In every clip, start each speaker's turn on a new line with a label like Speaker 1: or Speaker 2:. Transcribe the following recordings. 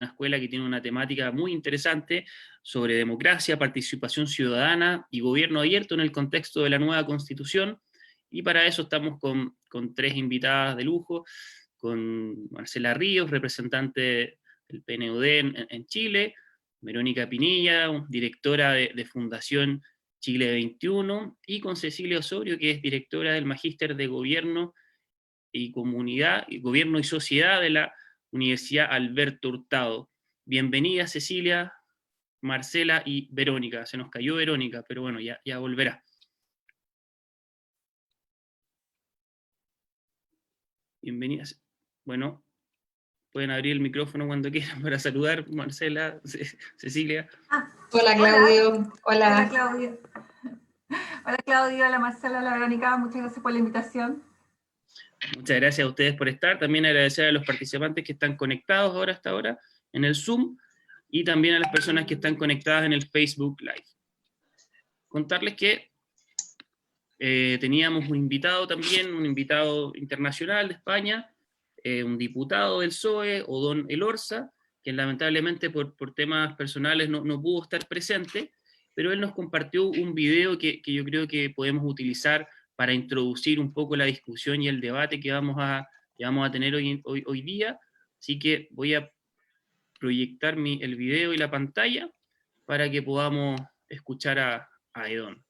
Speaker 1: una escuela que tiene una temática muy interesante sobre democracia, participación ciudadana y gobierno abierto en el contexto de la nueva Constitución. Y para eso estamos con tres invitadas de lujo, con Marcela Ríos, representante del PNUD en Chile, Verónica Pinilla, directora de Fundación Chile 21, y con Cecilia Osorio, que es directora del Magíster de Gobierno y Comunidad, y Gobierno y Sociedad de la Universidad Alberto Hurtado. Bienvenida Cecilia, Marcela y Verónica. Se nos cayó Verónica, pero bueno, ya volverá. Bienvenidas. Bueno, pueden abrir el micrófono cuando quieran para saludar, Marcela, Cecilia.
Speaker 2: Hola Claudio. Hola.
Speaker 3: Hola Claudio. Hola Claudio, hola Marcela, hola Verónica, muchas gracias por la invitación.
Speaker 1: Muchas gracias a ustedes por estar. También agradecer a los participantes que están conectados ahora hasta ahora en el Zoom y también a las personas que están conectadas en el Facebook Live. Contarles que teníamos un invitado también, un invitado internacional de España, un diputado del PSOE, Odón Elorza, que lamentablemente por temas personales no pudo estar presente, pero él nos compartió un video que yo creo que podemos utilizar para introducir un poco la discusión y el debate que vamos a tener hoy día. Así que voy a proyectar el video y la pantalla para que podamos escuchar a Edón.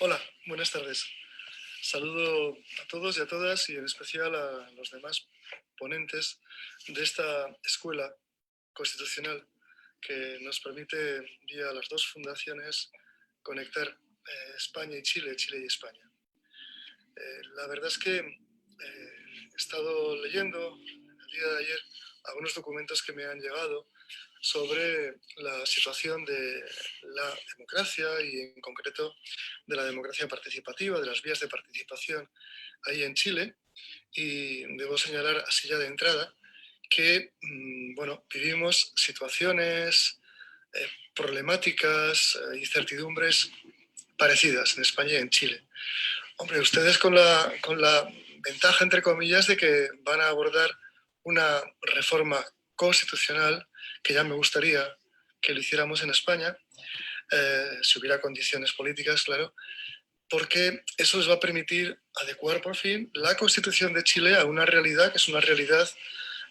Speaker 4: Hola, buenas tardes. Saludo a todos y a todas y en especial a los demás ponentes de esta escuela constitucional que nos permite, vía las dos fundaciones, conectar España y Chile, Chile y España. La verdad es que he estado leyendo el día de ayer algunos documentos que me han llegado sobre la situación de la democracia y en concreto de la democracia participativa, de las vías de participación ahí en Chile. Y debo señalar así ya de entrada que bueno, vivimos situaciones, problemáticas, incertidumbres parecidas en España y en Chile. Hombre, ustedes con la ventaja, entre comillas, de que van a abordar una reforma constitucional que ya me gustaría que lo hiciéramos en España, si hubiera condiciones políticas, claro, porque eso les va a permitir adecuar por fin la Constitución de Chile a una realidad que es una realidad,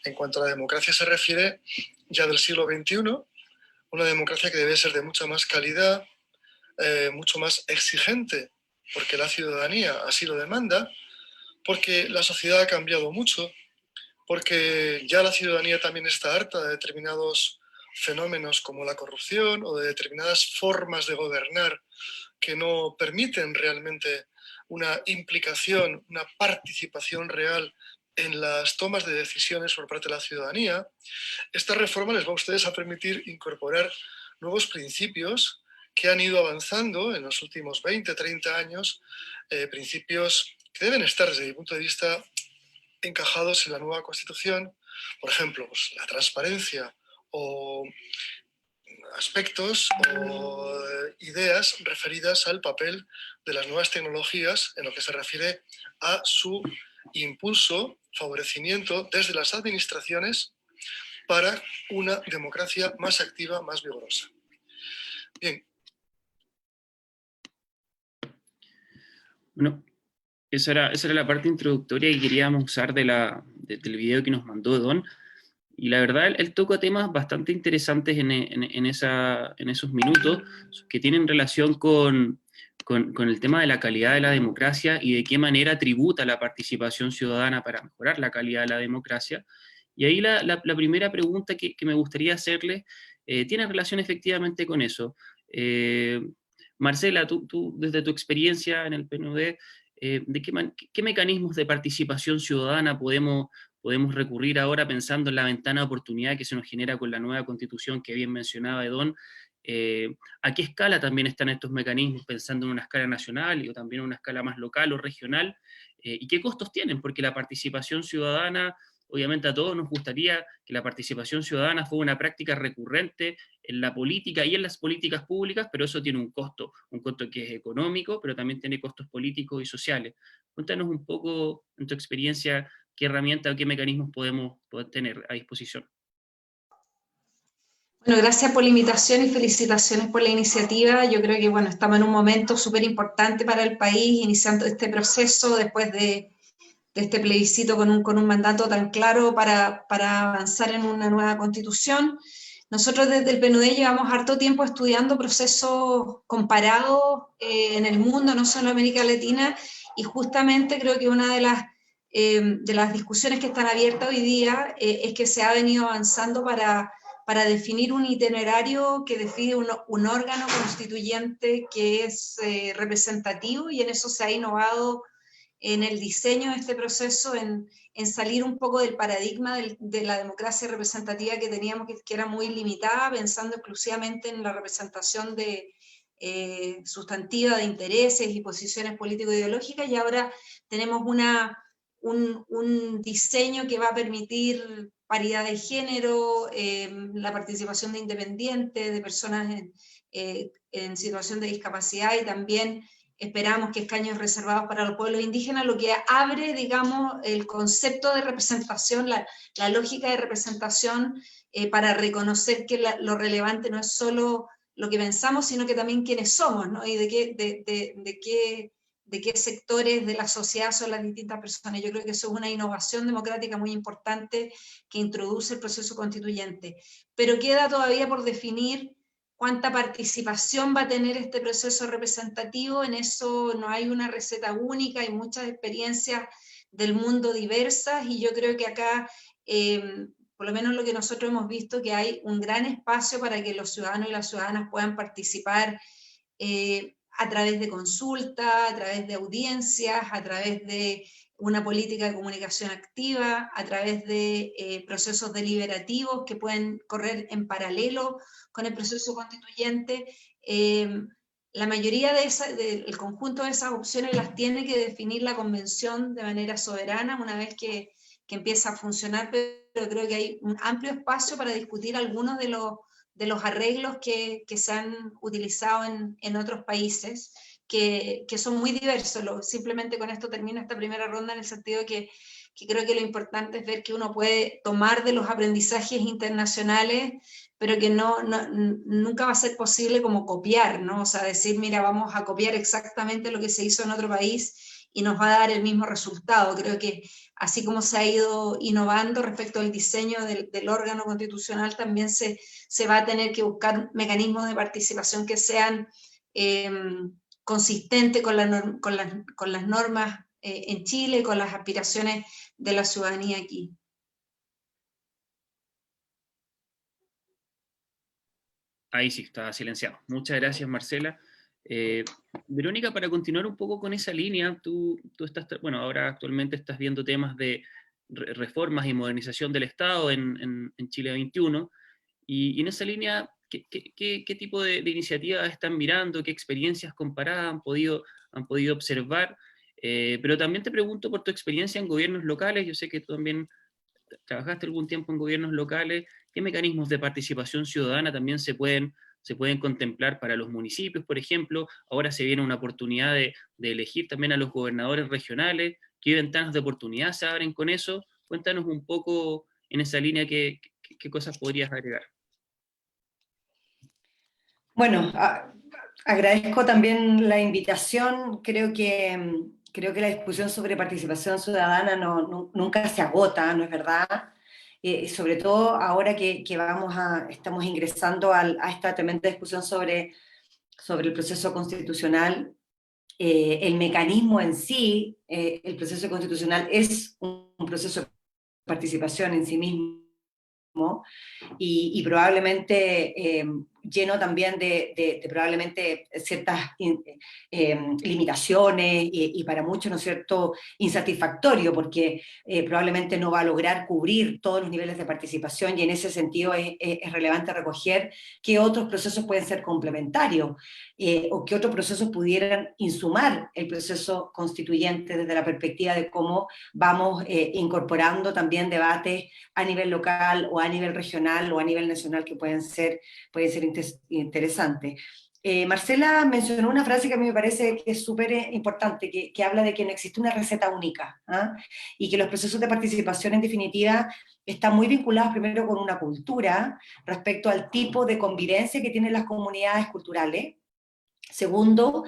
Speaker 4: en cuanto a la democracia se refiere, ya del siglo XXI, una democracia que debe ser de mucha más calidad, mucho más exigente, porque la ciudadanía así lo demanda, porque la sociedad ha cambiado mucho, porque ya la ciudadanía también está harta de determinados fenómenos como la corrupción o de determinadas formas de gobernar que no permiten realmente una implicación, una participación real en las tomas de decisiones por parte de la ciudadanía. Esta reforma les va a ustedes a permitir incorporar nuevos principios que han ido avanzando en los últimos 20, 30 años, principios que deben estar desde mi punto de vista encajados en la nueva Constitución, por ejemplo, pues, la transparencia o aspectos o ideas referidas al papel de las nuevas tecnologías en lo que se refiere a su impulso, favorecimiento desde las administraciones para una democracia más activa, más vigorosa. Bien.
Speaker 1: Bueno, esa era la parte introductoria que queríamos usar del video que nos mandó Don. Y la verdad, él toca temas bastante interesantes en esos minutos que tienen relación con el tema de la calidad de la democracia y de qué manera tributa la participación ciudadana para mejorar la calidad de la democracia. Y ahí la primera pregunta que me gustaría hacerle tiene relación efectivamente con eso. Marcela, tú desde tu experiencia en el PNUD, ¿qué mecanismos de participación ciudadana podemos recurrir ahora pensando en la ventana de oportunidad que se nos genera con la nueva Constitución que bien mencionaba Edón? ¿A qué escala también están estos mecanismos, pensando en una escala nacional o también en una escala más local o regional? ¿Y qué costos tienen? Porque la participación ciudadana, obviamente a todos nos gustaría que la participación ciudadana fuera una práctica recurrente en la política y en las políticas públicas, pero eso tiene un costo que es económico, pero también tiene costos políticos y sociales. Cuéntanos un poco, en tu experiencia, qué herramientas o qué mecanismos podemos tener a disposición.
Speaker 2: Bueno, gracias por la invitación y felicitaciones por la iniciativa. Yo creo que, bueno, estamos en un momento súper importante para el país, iniciando este proceso después de este plebiscito con un mandato tan claro para avanzar en una nueva constitución. Nosotros desde el PNUD llevamos harto tiempo estudiando procesos comparados en el mundo, no solo en América Latina, y justamente creo que una de las discusiones que están abiertas hoy día es que se ha venido avanzando para definir un itinerario que define un órgano constituyente que es representativo, y en eso se ha innovado en el diseño de este proceso, en salir un poco del paradigma de la democracia representativa que teníamos, que era muy limitada, pensando exclusivamente en la representación sustantiva de intereses y posiciones político-ideológicas, y ahora tenemos un diseño que va a permitir paridad de género, la participación de independientes, de personas en situación de discapacidad, y también esperamos que escaños reservados para los pueblos indígenas, lo que abre, digamos, el concepto de representación, la lógica de representación, para reconocer que lo relevante no es solo lo que pensamos, sino que también quiénes somos, ¿no? Y de qué sectores de la sociedad son las distintas personas. Yo creo que eso es una innovación democrática muy importante que introduce el proceso constituyente. Pero queda todavía por definir cuánta participación va a tener este proceso representativo. En eso no hay una receta única, hay muchas experiencias del mundo diversas, y yo creo que acá, por lo menos lo que nosotros hemos visto, que hay un gran espacio para que los ciudadanos y las ciudadanas puedan participar a través de consultas, a través de audiencias, a través de una política de comunicación activa, a través de procesos deliberativos que pueden correr en paralelo con el proceso constituyente. La mayoría del conjunto de esas opciones las tiene que definir la convención de manera soberana una vez que empieza a funcionar, pero creo que hay un amplio espacio para discutir algunos de los arreglos que se han utilizado en otros países, que son muy diversos. Simplemente con esto termino esta primera ronda, en el sentido de que creo que lo importante es ver que uno puede tomar de los aprendizajes internacionales, pero que nunca va a ser posible como copiar, ¿no? O sea, decir, mira, vamos a copiar exactamente lo que se hizo en otro país y nos va a dar el mismo resultado. Creo que así como se ha ido innovando respecto al diseño del órgano constitucional, también se va a tener que buscar mecanismos de participación que sean consistentes con las normas en Chile, con las aspiraciones de la ciudadanía aquí.
Speaker 1: Ahí sí, está silenciado. Muchas gracias, Marcela. Verónica, para continuar un poco con esa línea, tú estás, bueno, ahora actualmente estás viendo temas de reformas y modernización del Estado en Chile 21, y en esa línea, ¿qué tipo de iniciativas están mirando? ¿Qué experiencias comparadas han podido observar? Pero también te pregunto por tu experiencia en gobiernos locales. Yo sé que tú también trabajaste algún tiempo en gobiernos locales. ¿Qué mecanismos de participación ciudadana también se pueden contemplar para los municipios, por ejemplo? Ahora se viene una oportunidad de elegir también a los gobernadores regionales. ¿Qué ventanas de oportunidad se abren con eso? Cuéntanos un poco en esa línea qué cosas podrías agregar.
Speaker 5: Bueno, agradezco también la invitación. Creo que la discusión sobre participación ciudadana nunca se agota, ¿no es verdad? Sobre todo ahora que estamos ingresando a esta tremenda discusión sobre el proceso constitucional. El mecanismo en sí, el proceso constitucional es un proceso de participación en sí mismo, y probablemente lleno también de probablemente ciertas limitaciones, y para muchos, ¿no es cierto?, insatisfactorio, porque probablemente no va a lograr cubrir todos los niveles de participación, y en ese sentido es relevante recoger qué otros procesos pueden ser complementarios, o qué otros procesos pudieran insumar el proceso constituyente desde la perspectiva de cómo vamos incorporando también debates a nivel local o a nivel regional o a nivel nacional que pueden ser interesantes. Marcela mencionó una frase que a mí me parece que es súper importante, que habla de que no existe una receta única, ¿ah? Y que los procesos de participación en definitiva están muy vinculados primero con una cultura respecto al tipo de convivencia que tienen las comunidades culturales. Segundo,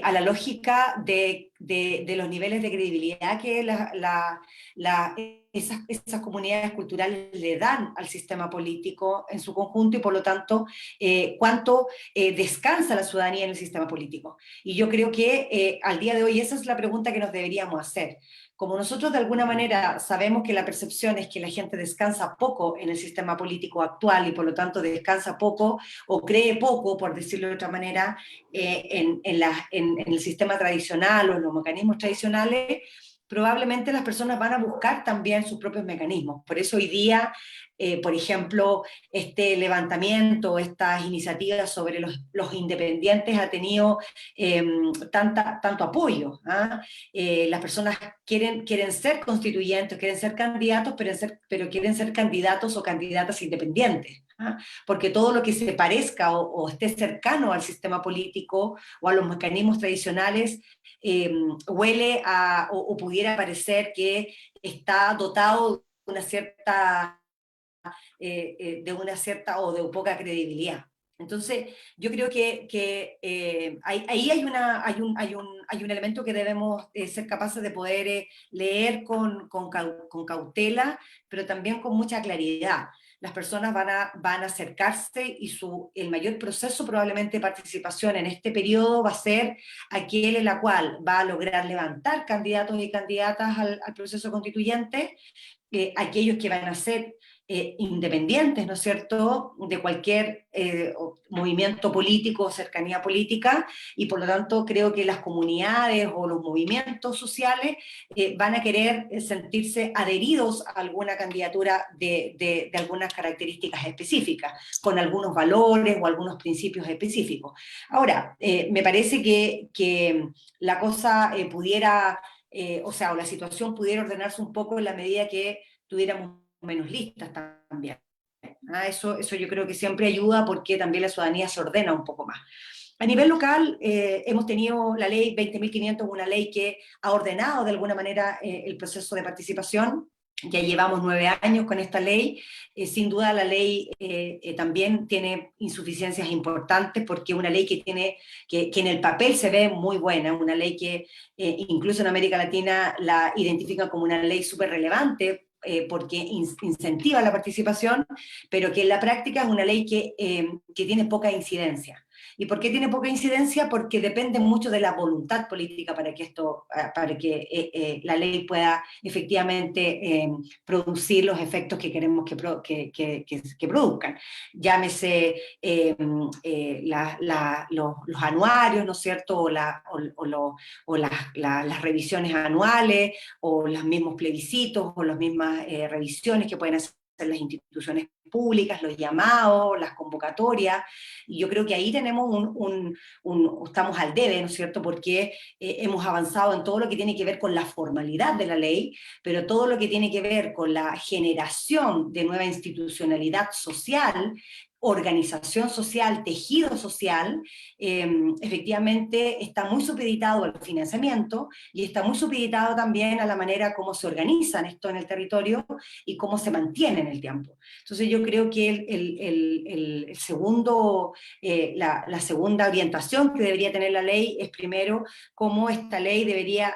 Speaker 5: a la lógica de los niveles de credibilidad que esas comunidades culturales le dan al sistema político en su conjunto y por lo tanto cuánto descansa la ciudadanía en el sistema político. Y yo creo que al día de hoy esa es la pregunta que nos deberíamos hacer. Como nosotros de alguna manera sabemos que la percepción es que la gente descansa poco en el sistema político actual y por lo tanto descansa poco o cree poco, por decirlo de otra manera, en el sistema tradicional o en los mecanismos tradicionales, probablemente las personas van a buscar también sus propios mecanismos. Por eso hoy día, por ejemplo, este levantamiento, estas iniciativas sobre los independientes ha tenido tanto apoyo. ¿Ah? Las personas quieren ser constituyentes, quieren ser candidatos, pero quieren ser candidatos o candidatas independientes. ¿Ah? Porque todo lo que se parezca o esté cercano al sistema político o a los mecanismos tradicionales huele o pudiera parecer que está dotado de una cierta o de poca credibilidad. Entonces, yo creo que ahí hay un elemento que debemos ser capaces de poder leer con cautela, pero también con mucha claridad. Las personas van a acercarse y el mayor proceso probablemente de participación en este periodo va a ser aquel en la cual va a lograr levantar candidatos y candidatas al proceso constituyente, aquellos que van a ser independientes, ¿no es cierto?, de cualquier movimiento político o cercanía política, y por lo tanto creo que las comunidades o los movimientos sociales van a querer sentirse adheridos a alguna candidatura de algunas características específicas, con algunos valores o algunos principios específicos. Ahora, me parece que la cosa pudiera, o la situación pudiera ordenarse un poco en la medida que tuviéramos menos listas también. Eso yo creo que siempre ayuda porque también la ciudadanía se ordena un poco más. A nivel local, hemos tenido la ley 20.500, una ley que ha ordenado de alguna manera el proceso de participación. Ya llevamos 9 años con esta ley. Sin duda la ley también tiene insuficiencias importantes porque es una ley que en el papel se ve muy buena, una ley que incluso en América Latina la identifican como una ley súper relevante, porque incentiva la participación, pero que en la práctica es una ley que tiene poca incidencia. ¿Y por qué tiene poca incidencia? Porque depende mucho de la voluntad política para que la ley pueda efectivamente producir los efectos que queremos que produzcan. Llámese los anuarios, ¿no es cierto?, o las revisiones anuales, o los mismos plebiscitos, o las mismas revisiones que pueden hacer las instituciones públicas, los llamados, las convocatorias, y yo creo que ahí tenemos estamos al debe, ¿no es cierto?, porque hemos avanzado en todo lo que tiene que ver con la formalidad de la ley, pero todo lo que tiene que ver con la generación de nueva institucionalidad social, organización social, tejido social, efectivamente está muy supeditado al financiamiento y está muy supeditado también a la manera como se organizan esto en el territorio y cómo se mantiene en el tiempo. Entonces yo creo que la segunda orientación que debería tener la ley es primero cómo esta ley debería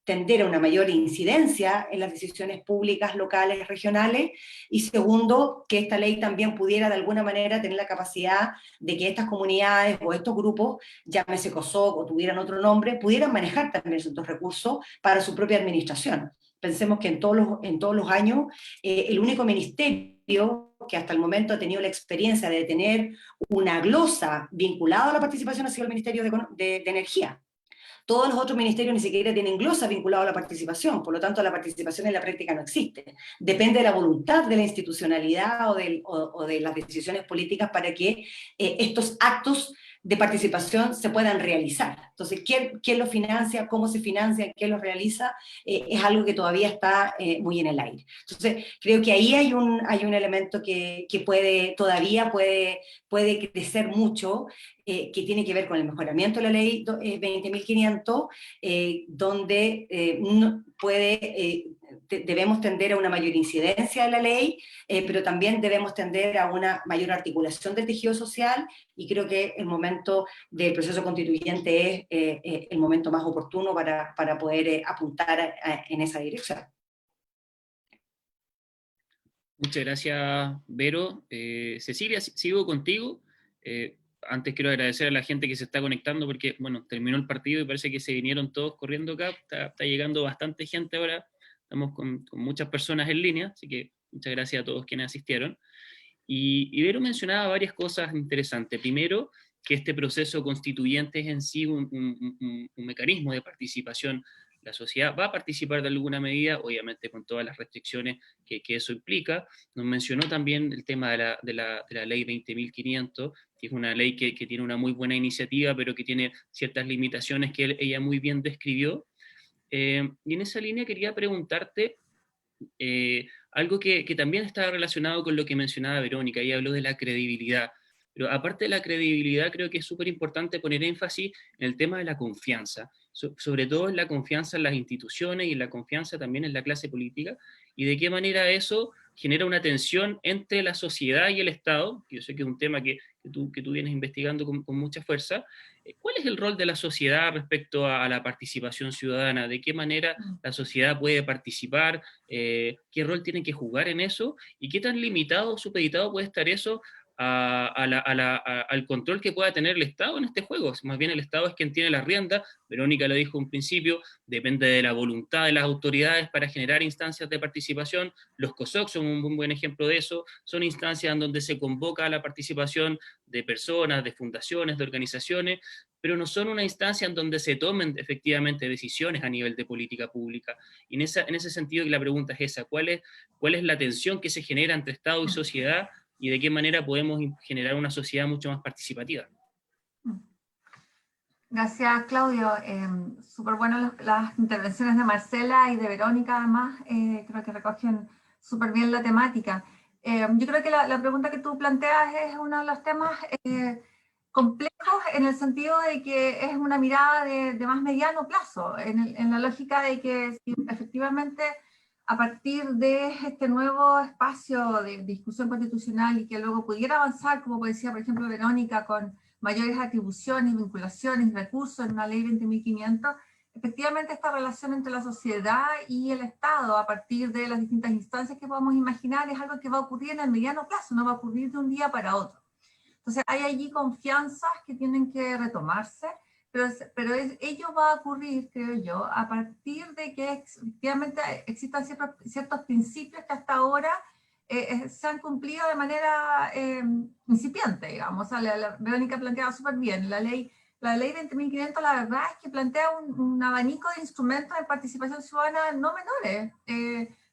Speaker 5: tender a una mayor incidencia en las decisiones públicas, locales, regionales, y segundo, que esta ley también pudiera de alguna manera tener la capacidad de que estas comunidades o estos grupos, llámese COSOC o tuvieran otro nombre, pudieran manejar también esos recursos para su propia administración. Pensemos que en todos los años, el único ministerio que hasta el momento ha tenido la experiencia de tener una glosa vinculada a la participación ha sido el Ministerio de Energía. Todos los otros ministerios ni siquiera tienen glosa vinculado a la participación, por lo tanto la participación en la práctica no existe. Depende de la voluntad de la institucionalidad o de las decisiones políticas para que estos actos de participación se puedan realizar. Entonces, ¿quién lo financia? ¿Cómo se financia? ¿Quién lo realiza? Es algo que todavía está muy en el aire. Entonces, creo que ahí hay un elemento que todavía puede crecer mucho, que tiene que ver con el mejoramiento de la ley 20.500, donde debemos tender a una mayor incidencia de la ley, pero también debemos tender a una mayor articulación del tejido social, y creo que el momento del proceso constituyente es el momento más oportuno para poder apuntar en esa dirección.
Speaker 1: Muchas gracias, Vero. Cecilia, sigo contigo. Antes quiero agradecer a la gente que se está conectando porque, bueno, terminó el partido y parece que se vinieron todos corriendo acá. Está llegando bastante gente ahora. Estamos con muchas personas en línea, así que muchas gracias a todos quienes asistieron. Y Vero mencionaba varias cosas interesantes. Primero, que este proceso constituyente es en sí un mecanismo de participación. La sociedad va a participar de alguna medida, obviamente con todas las restricciones que eso implica. Nos mencionó también el tema de la ley 20.500, que es una ley que tiene una muy buena iniciativa, pero que tiene ciertas limitaciones que ella muy bien describió. Y en esa línea quería preguntarte algo que también está relacionado con lo que mencionaba Verónica, ella habló de la credibilidad. Pero aparte de la credibilidad, creo que es súper importante poner énfasis en el tema de la confianza, sobre todo en la confianza en las instituciones y en la confianza también en la clase política, y de qué manera eso genera una tensión entre la sociedad y el Estado, que yo sé que es un tema que tú vienes investigando con mucha fuerza. ¿Cuál es el rol de la sociedad respecto a la participación ciudadana? ¿De qué manera la sociedad puede participar? ¿Qué rol tiene que jugar en eso? ¿Y qué tan limitado o supeditado puede estar eso al control que pueda tener el Estado en este juego? Más bien el Estado es quien tiene la rienda. Verónica lo dijo en principio, depende de la voluntad de las autoridades para generar instancias de participación. Los COSOC son un buen ejemplo de eso, son instancias en donde se convoca a la participación de personas, de fundaciones, de organizaciones, pero no son una instancia en donde se tomen efectivamente decisiones a nivel de política pública. Y en ese sentido la pregunta es esa, ¿cuál es la tensión que se genera entre Estado y sociedad, y de qué manera podemos generar una sociedad mucho más participativa?
Speaker 3: Gracias, Claudio. Súper buenas las intervenciones de Marcela y de Verónica, además. Creo que recogen súper bien la temática. Yo creo que la pregunta que tú planteas es uno de los temas complejos, en el sentido de que es una mirada de más mediano plazo, en la lógica de que si efectivamente a partir de este nuevo espacio de discusión constitucional y que luego pudiera avanzar, como decía por ejemplo Verónica, con mayores atribuciones, vinculaciones, recursos en una ley 20.500, efectivamente esta relación entre la sociedad y el Estado a partir de las distintas instancias que podemos imaginar es algo que va a ocurrir en el mediano plazo, no va a ocurrir de un día para otro. Entonces hay allí confianzas que tienen que retomarse, pero ello va a ocurrir, creo yo, a partir de que efectivamente existan ciertos principios que hasta ahora se han cumplido de manera incipiente, digamos. O sea, Verónica planteaba súper bien, la ley 20.500, la verdad es que plantea un abanico de instrumentos de participación ciudadana no menores.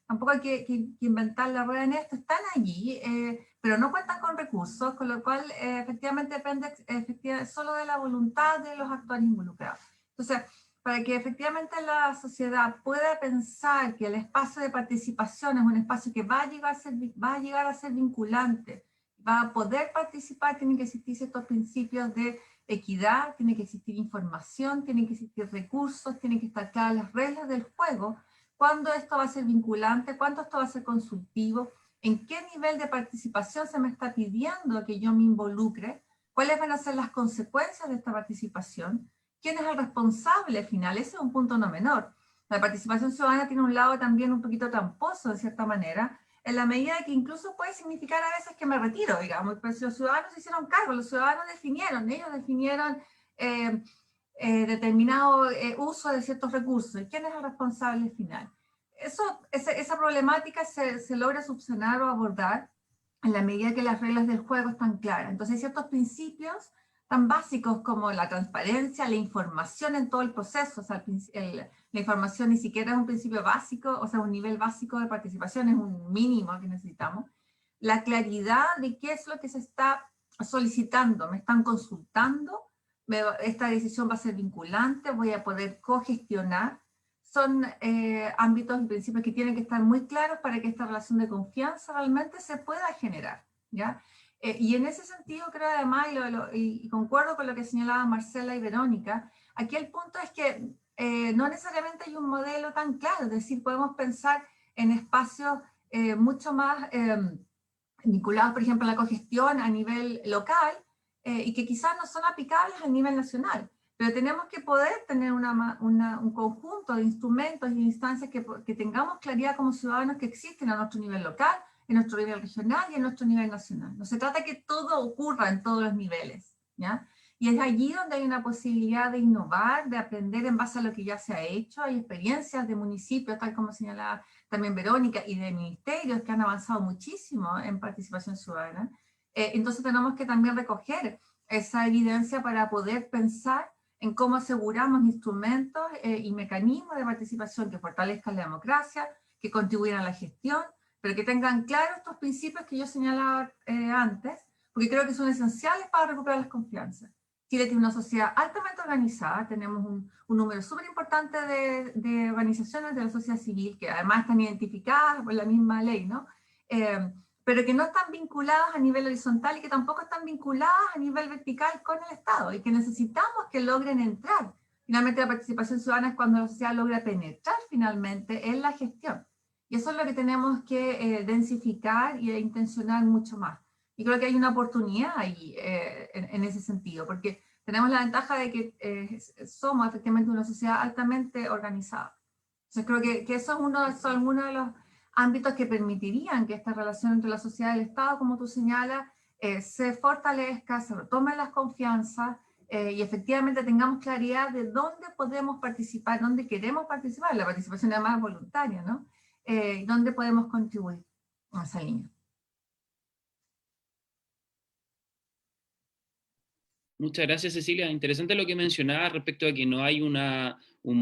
Speaker 3: Tampoco hay que inventar la rueda en esto, están allí, pero no cuentan con recursos, con lo cual efectivamente depende solo de la voluntad de los actores involucrados. Entonces, para que efectivamente la sociedad pueda pensar que el espacio de participación es un espacio que va a llegar a ser vinculante, va a poder participar, tienen que existir ciertos principios de equidad, tiene que existir información, tienen que existir recursos, tienen que estar claras las reglas del juego, cuándo esto va a ser vinculante, cuándo esto va a ser consultivo, en qué nivel de participación se me está pidiendo que yo me involucre, cuáles van a ser las consecuencias de esta participación, quién es el responsable final. Ese es un punto no menor. La participación ciudadana tiene un lado también un poquito tramposo, de cierta manera, en la medida de que incluso puede significar a veces que me retiro, digamos, pero si los ciudadanos se hicieron cargo, los ciudadanos ellos definieron determinado uso de ciertos recursos, y quién es el responsable final. Esa problemática se logra subsanar o abordar en la medida que las reglas del juego están claras. Entonces hay ciertos principios tan básicos como la transparencia, la información en todo el proceso. O sea, la información ni siquiera es un principio básico, o sea, un nivel básico de participación, es un mínimo que necesitamos. La claridad de qué es lo que se está solicitando, me están consultando, esta decisión va a ser vinculante, voy a poder cogestionar. Son ámbitos y principios que tienen que estar muy claros para que esta relación de confianza realmente se pueda generar, ¿ya? Y en ese sentido creo además, y concuerdo con lo que señalaban Marcela y Verónica, aquí el punto es que no necesariamente hay un modelo tan claro, es decir, podemos pensar en espacios mucho más vinculados, por ejemplo, a la cogestión a nivel local, y que quizás no son aplicables a nivel nacional, pero tenemos que poder tener un conjunto de instrumentos y instancias que tengamos claridad como ciudadanos que existen a nuestro nivel local, en nuestro nivel regional y en nuestro nivel nacional. No se trata que todo ocurra en todos los niveles, ¿ya? Y es allí donde hay una posibilidad de innovar, de aprender en base a lo que ya se ha hecho. Hay experiencias de municipios, tal como señalaba también Verónica, y de ministerios que han avanzado muchísimo en participación ciudadana. Entonces tenemos que también recoger esa evidencia para poder pensar en cómo aseguramos instrumentos y mecanismos de participación que fortalezcan la democracia, que contribuyan a la gestión, pero que tengan claros estos principios que yo señalaba antes, porque creo que son esenciales para recuperar las confianzas. Chile tiene una sociedad altamente organizada, tenemos un número súper importante de organizaciones de la sociedad civil, que además están identificadas por la misma ley, ¿no? Pero que no están vinculadas a nivel horizontal y que tampoco están vinculadas a nivel vertical con el Estado, y que necesitamos que logren entrar. Finalmente la participación ciudadana es cuando la sociedad logra penetrar finalmente en la gestión. Y eso es lo que tenemos que densificar y intencionar mucho más. Y creo que hay una oportunidad ahí en ese sentido, porque tenemos la ventaja de que somos efectivamente una sociedad altamente organizada. Entonces creo que eso es algunos de los ámbitos que permitirían que esta relación entre la sociedad y el Estado, como tú señalas, se fortalezca, se retomen las confianzas y efectivamente tengamos claridad de dónde podemos participar, dónde queremos participar, la participación además voluntaria, ¿no? Dónde podemos contribuir a esa línea.
Speaker 1: Muchas gracias, Cecilia. Interesante lo que mencionabas respecto a que no hay un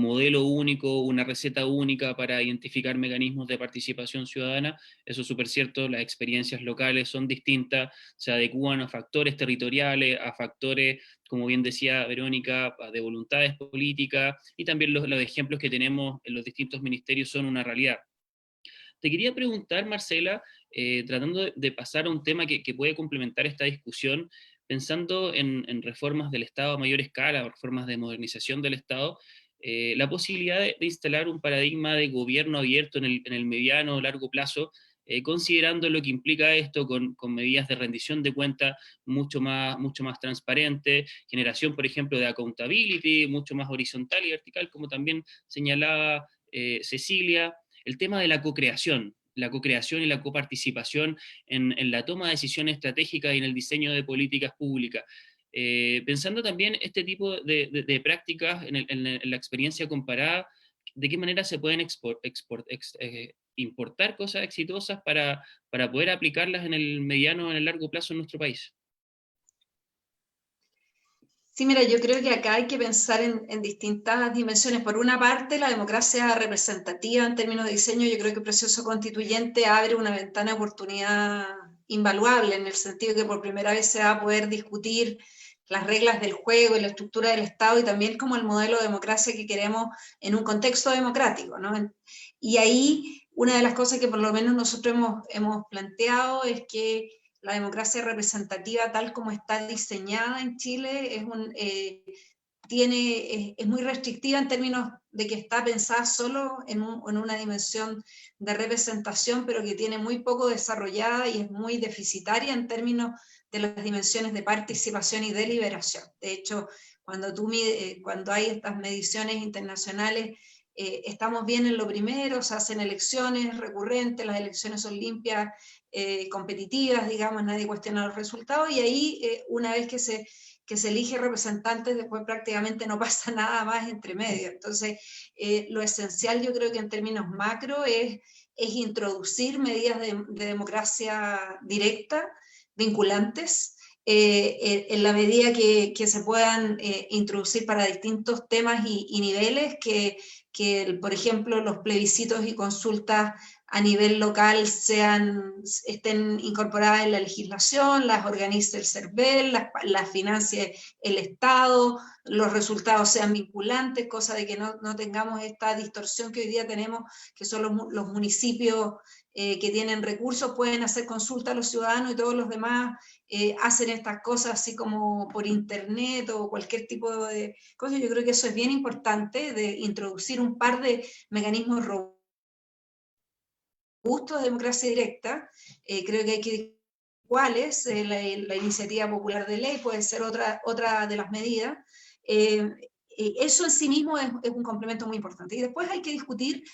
Speaker 1: modelo único, una receta única para identificar mecanismos de participación ciudadana. Eso es súper cierto, las experiencias locales son distintas, se adecúan a factores territoriales, a factores, como bien decía Verónica, de voluntades políticas, y también los ejemplos que tenemos en los distintos ministerios son una realidad. Te quería preguntar, Marcela, tratando de pasar a un tema que puede complementar esta discusión, pensando en reformas del Estado a mayor escala, reformas de modernización del Estado, la posibilidad de instalar un paradigma de gobierno abierto en el mediano o largo plazo, considerando lo que implica esto con medidas de rendición de cuentas mucho más transparentes, generación, por ejemplo, de accountability, mucho más horizontal y vertical, como también señalaba Cecilia. El tema de la co-creación y la coparticipación en la toma de decisiones estratégicas y en el diseño de políticas públicas. Pensando también este tipo de prácticas en la experiencia comparada, ¿de qué manera se pueden importar cosas exitosas para poder aplicarlas en el mediano o en el largo plazo en nuestro país?
Speaker 2: Sí, mira, yo creo que acá hay que pensar en distintas dimensiones. Por una parte, la democracia representativa en términos de diseño, yo creo que el proceso constituyente abre una ventana de oportunidad invaluable, en el sentido que por primera vez se va a poder discutir las reglas del juego y la estructura del Estado, y también como el modelo de democracia que queremos en un contexto democrático, ¿no? Y ahí una de las cosas que por lo menos nosotros hemos planteado es que la democracia representativa tal como está diseñada en Chile es muy restrictiva en términos de que está pensada solo en una dimensión de representación, pero que tiene muy poco desarrollada y es muy deficitaria en términos de las dimensiones de participación y deliberación. De hecho, cuando hay estas mediciones internacionales, estamos bien en lo primero, se hacen elecciones recurrentes, las elecciones son limpias, competitivas, digamos, nadie cuestiona los resultados, y ahí una vez que se elige representantes, después prácticamente no pasa nada más entre medio. Entonces, lo esencial yo creo que en términos macro es introducir medidas de democracia directa, vinculantes, en la medida que se puedan introducir para distintos temas y niveles, que por ejemplo los plebiscitos y consultas a nivel local estén incorporadas en la legislación, las organice el CERVEL, las financie el Estado, los resultados sean vinculantes, cosa de que no tengamos esta distorsión que hoy día tenemos, que son los municipios que tienen recursos pueden hacer consulta a los ciudadanos y todos los demás hacen estas cosas así como por internet o cualquier tipo de cosas. Yo creo que eso es bien importante, de introducir un par de mecanismos robustos de democracia directa. Creo que hay que cuáles, la iniciativa popular de ley puede ser otra de las medidas. Eso en sí mismo es un complemento muy importante. Y después hay que discutir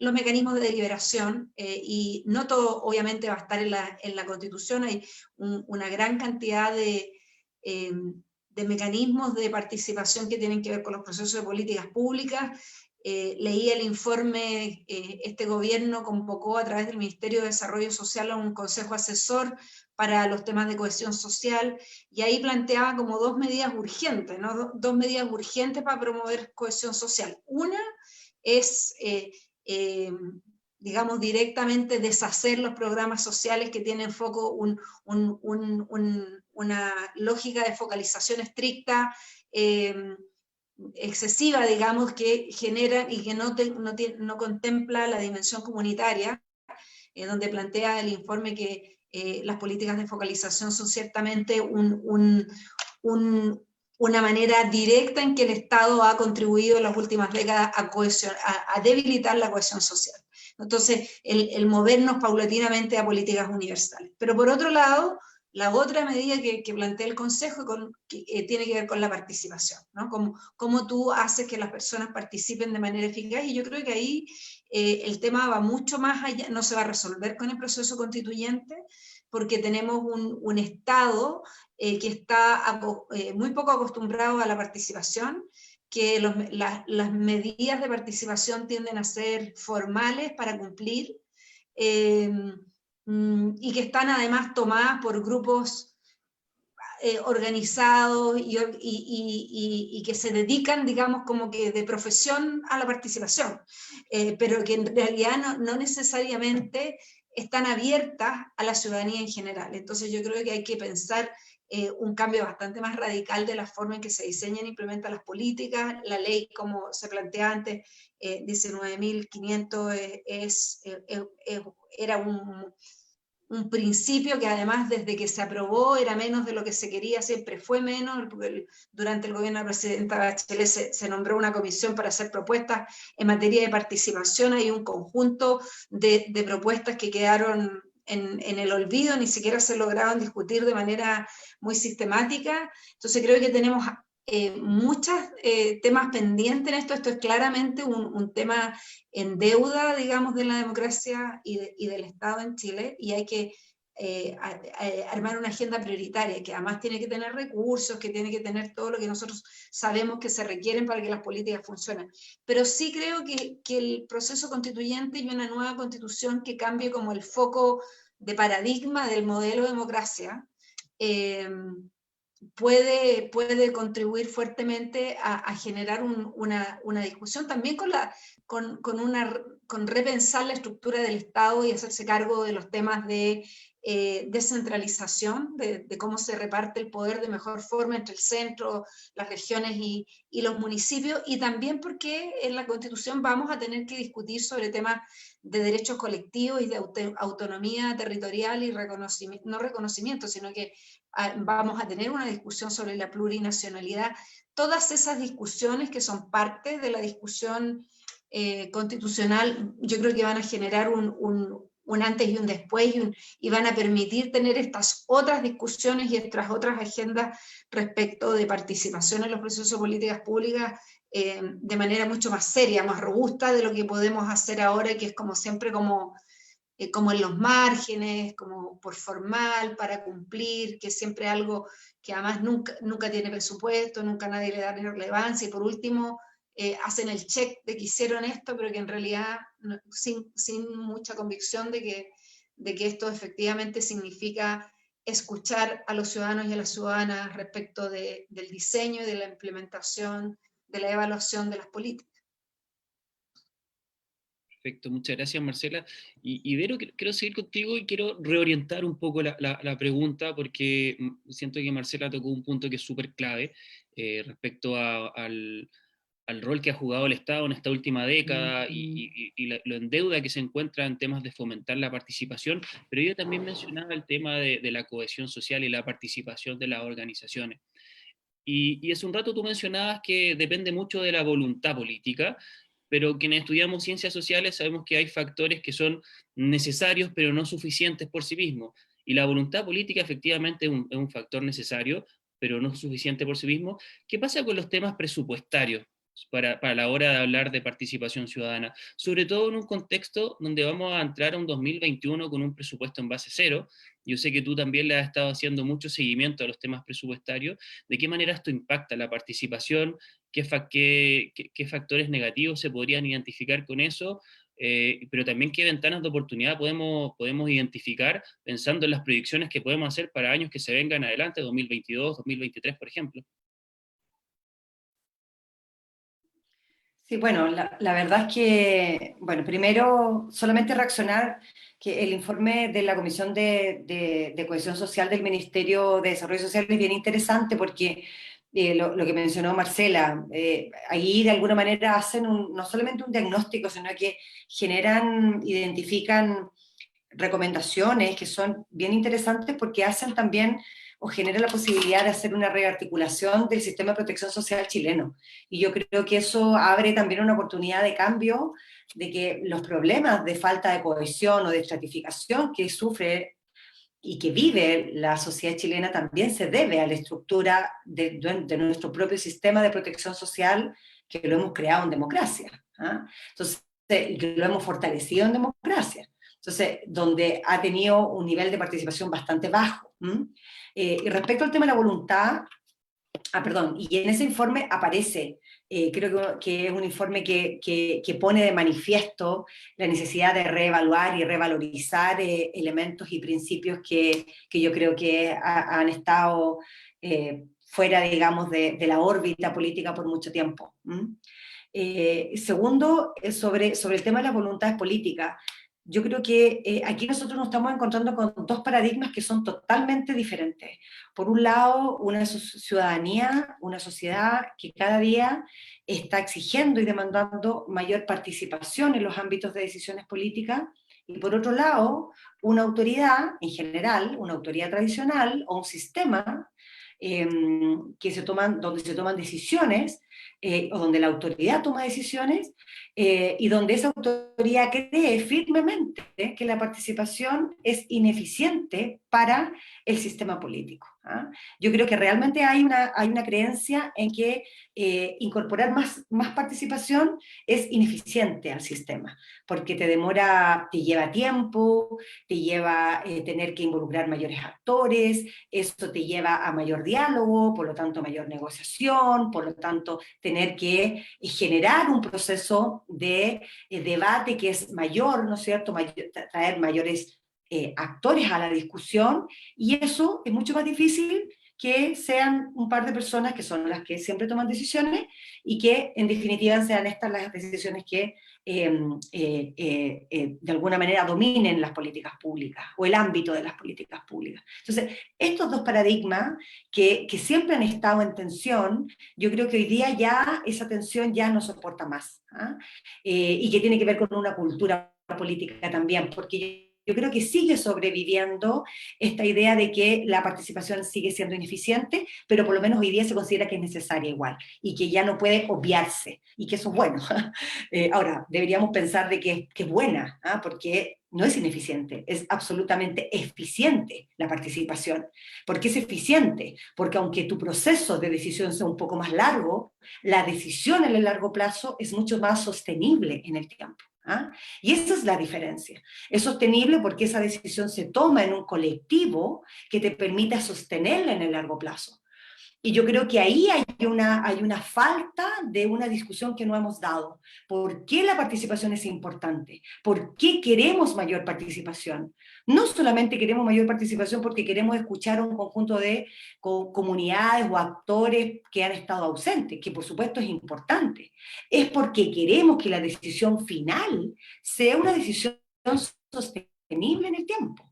Speaker 2: los mecanismos de deliberación, y no todo obviamente va a estar en la Constitución. Hay una gran cantidad de mecanismos de participación que tienen que ver con los procesos de políticas públicas. Leí el informe, este gobierno convocó a través del Ministerio de Desarrollo Social a un consejo asesor para los temas de cohesión social, y ahí planteaba como dos medidas urgentes, ¿no? Dos medidas urgentes para promover cohesión social. Una es, digamos, directamente deshacer los programas sociales que tienen foco una lógica de focalización estricta, excesiva, digamos, que genera y que no contempla la dimensión comunitaria, donde plantea el informe que las políticas de focalización son ciertamente una manera directa en que el Estado ha contribuido en las últimas décadas a debilitar la cohesión social. Entonces, el movernos paulatinamente a políticas universales. Pero por otro lado, la otra medida que plantea el Consejo tiene que ver con la participación, ¿no? Cómo tú haces que las personas participen de manera eficaz, y yo creo que ahí el tema va mucho más allá, no se va a resolver con el proceso constituyente, porque tenemos un Estado que está muy poco acostumbrado a la participación, que las medidas de participación tienden a ser formales para cumplir, y que están además tomadas por grupos organizados y que se dedican, digamos, como que de profesión a la participación, pero que en realidad no necesariamente están abiertas a la ciudadanía en general. Entonces yo creo que hay que pensar un cambio bastante más radical de la forma en que se diseñan e implementan las políticas. La ley, como se plantea antes, 19.500 era un principio que además desde que se aprobó era menos de lo que se quería, siempre fue menos, porque durante el gobierno de la presidenta Bachelet se nombró una comisión para hacer propuestas en materia de participación. Hay un conjunto de propuestas que quedaron en el olvido, ni siquiera se lograron discutir de manera muy sistemática. Entonces creo que tenemos muchos temas pendientes en esto. Esto es claramente un tema en deuda, digamos, de la democracia y del Estado en Chile, y hay que armar una agenda prioritaria, que además tiene que tener recursos, que tiene que tener todo lo que nosotros sabemos que se requieren para que las políticas funcionen. Pero sí creo que el proceso constituyente y una nueva constitución que cambie como el foco de paradigma del modelo de democracia, puede contribuir fuertemente a generar una discusión también con repensar la estructura del Estado y hacerse cargo de los temas de descentralización, de cómo se reparte el poder de mejor forma entre el centro, las regiones y los municipios, y también porque en la Constitución vamos a tener que discutir sobre temas de derechos colectivos y de autonomía territorial y no reconocimiento, sino que vamos a tener una discusión sobre la plurinacionalidad. Todas esas discusiones que son parte de la discusión constitucional, yo creo que van a generar un antes y un después, y van a permitir tener estas otras discusiones y estas otras agendas respecto de participación en los procesos de políticas públicas de manera mucho más seria, más robusta de lo que podemos hacer ahora, que es como siempre como en los márgenes, como por formal, para cumplir, que es siempre algo que además nunca tiene presupuesto, nunca nadie le da relevancia, y por último hacen el check de que hicieron esto, pero que en realidad sin mucha convicción de que esto efectivamente significa escuchar a los ciudadanos y a las ciudadanas respecto del diseño y de la implementación, de la evaluación de las políticas.
Speaker 1: Perfecto, muchas gracias, Marcela. Y Vero, quiero seguir contigo y quiero reorientar un poco la pregunta, porque siento que Marcela tocó un punto que es súper clave respecto al al rol que ha jugado el Estado en esta última década y lo en deuda que se encuentra en temas de fomentar la participación, pero yo también mencionaba el tema de la cohesión social y la participación de las organizaciones. Y hace un rato tú mencionabas que depende mucho de la voluntad política, pero quienes estudiamos ciencias sociales sabemos que hay factores que son necesarios, pero no suficientes por sí mismos. Y la voluntad política efectivamente es un factor necesario, pero no suficiente por sí mismo. ¿Qué pasa con los temas presupuestarios para la hora de hablar de participación ciudadana? Sobre todo en un contexto donde vamos a entrar a un 2021 con un presupuesto en base cero. Yo sé que tú también le has estado haciendo mucho seguimiento a los temas presupuestarios. ¿De qué manera esto impacta la participación? ¿Qué factores negativos se podrían identificar con eso? Pero también qué ventanas de oportunidad podemos identificar pensando en las proyecciones que podemos hacer para años que se vengan adelante, 2022, 2023, por ejemplo.
Speaker 5: Sí, bueno, la verdad es que, bueno, primero solamente reaccionar que el informe de la Comisión de Cohesión Social del Ministerio de Desarrollo Social es bien interesante porque lo que mencionó Marcela, ahí de alguna manera hacen no solamente un diagnóstico, sino que identifican recomendaciones que son bien interesantes porque hacen también o generan la posibilidad de hacer una rearticulación del sistema de protección social chileno. Y yo creo que eso abre también una oportunidad de cambio, de que los problemas de falta de cohesión o de estratificación que sufre y que vive la sociedad chilena también se debe a la estructura de nuestro propio sistema de protección social que lo hemos creado en democracia. ¿Ah? Entonces, que lo hemos fortalecido en democracia. Entonces, donde ha tenido un nivel de participación bastante bajo. Y respecto al tema de la voluntad, perdón, y en ese informe aparece, creo que es un informe que pone de manifiesto la necesidad de reevaluar y revalorizar elementos y principios que yo creo que han estado fuera, digamos, de la órbita política por mucho tiempo. Segundo, sobre el tema de las voluntades políticas, yo creo que aquí nosotros nos estamos encontrando con dos paradigmas que son totalmente diferentes. Por un lado, una ciudadanía, una sociedad que cada día está exigiendo y demandando mayor participación en los ámbitos de decisiones políticas, y por otro lado, una autoridad en general, una autoridad tradicional o un sistema donde se toman decisiones, o donde la autoridad toma decisiones, y donde esa autoridad cree firmemente que la participación es ineficiente para el sistema político. ¿Ah? Yo creo que realmente hay una creencia en que incorporar más participación es ineficiente al sistema, porque te lleva tiempo, te lleva tener que involucrar mayores actores, eso te lleva a mayor diálogo, por lo tanto mayor negociación, por lo tanto tener que generar un proceso de debate que es mayor, ¿no es cierto?, traer mayores actores a la discusión, y eso es mucho más difícil que sean un par de personas que son las que siempre toman decisiones y que en definitiva sean estas las decisiones que de alguna manera dominen las políticas públicas o el ámbito de las políticas públicas. Entonces, estos dos paradigmas que siempre han estado en tensión, yo creo que hoy día ya esa tensión ya no soporta más, ¿ah? Y que tiene que ver con una cultura política también, porque yo creo que sigue sobreviviendo esta idea de que la participación sigue siendo ineficiente, pero por lo menos hoy día se considera que es necesaria igual, y que ya no puede obviarse, y que eso es bueno. Ahora, deberíamos pensar de que es buena, ¿ah? Porque no es ineficiente, es absolutamente eficiente la participación. ¿Por qué es eficiente? Porque aunque tu proceso de decisión sea un poco más largo, la decisión en el largo plazo es mucho más sostenible en el tiempo. ¿Ah? Y esa es la diferencia. Es sostenible porque esa decisión se toma en un colectivo que te permite sostenerla en el largo plazo. Y yo creo que ahí hay una falta de una discusión que no hemos dado. ¿Por qué la participación es importante? ¿Por qué queremos mayor participación? No solamente queremos mayor participación porque queremos escuchar a un conjunto de comunidades o actores que han estado ausentes, que por supuesto es importante. Es porque queremos que la decisión final sea una decisión sostenible en el tiempo.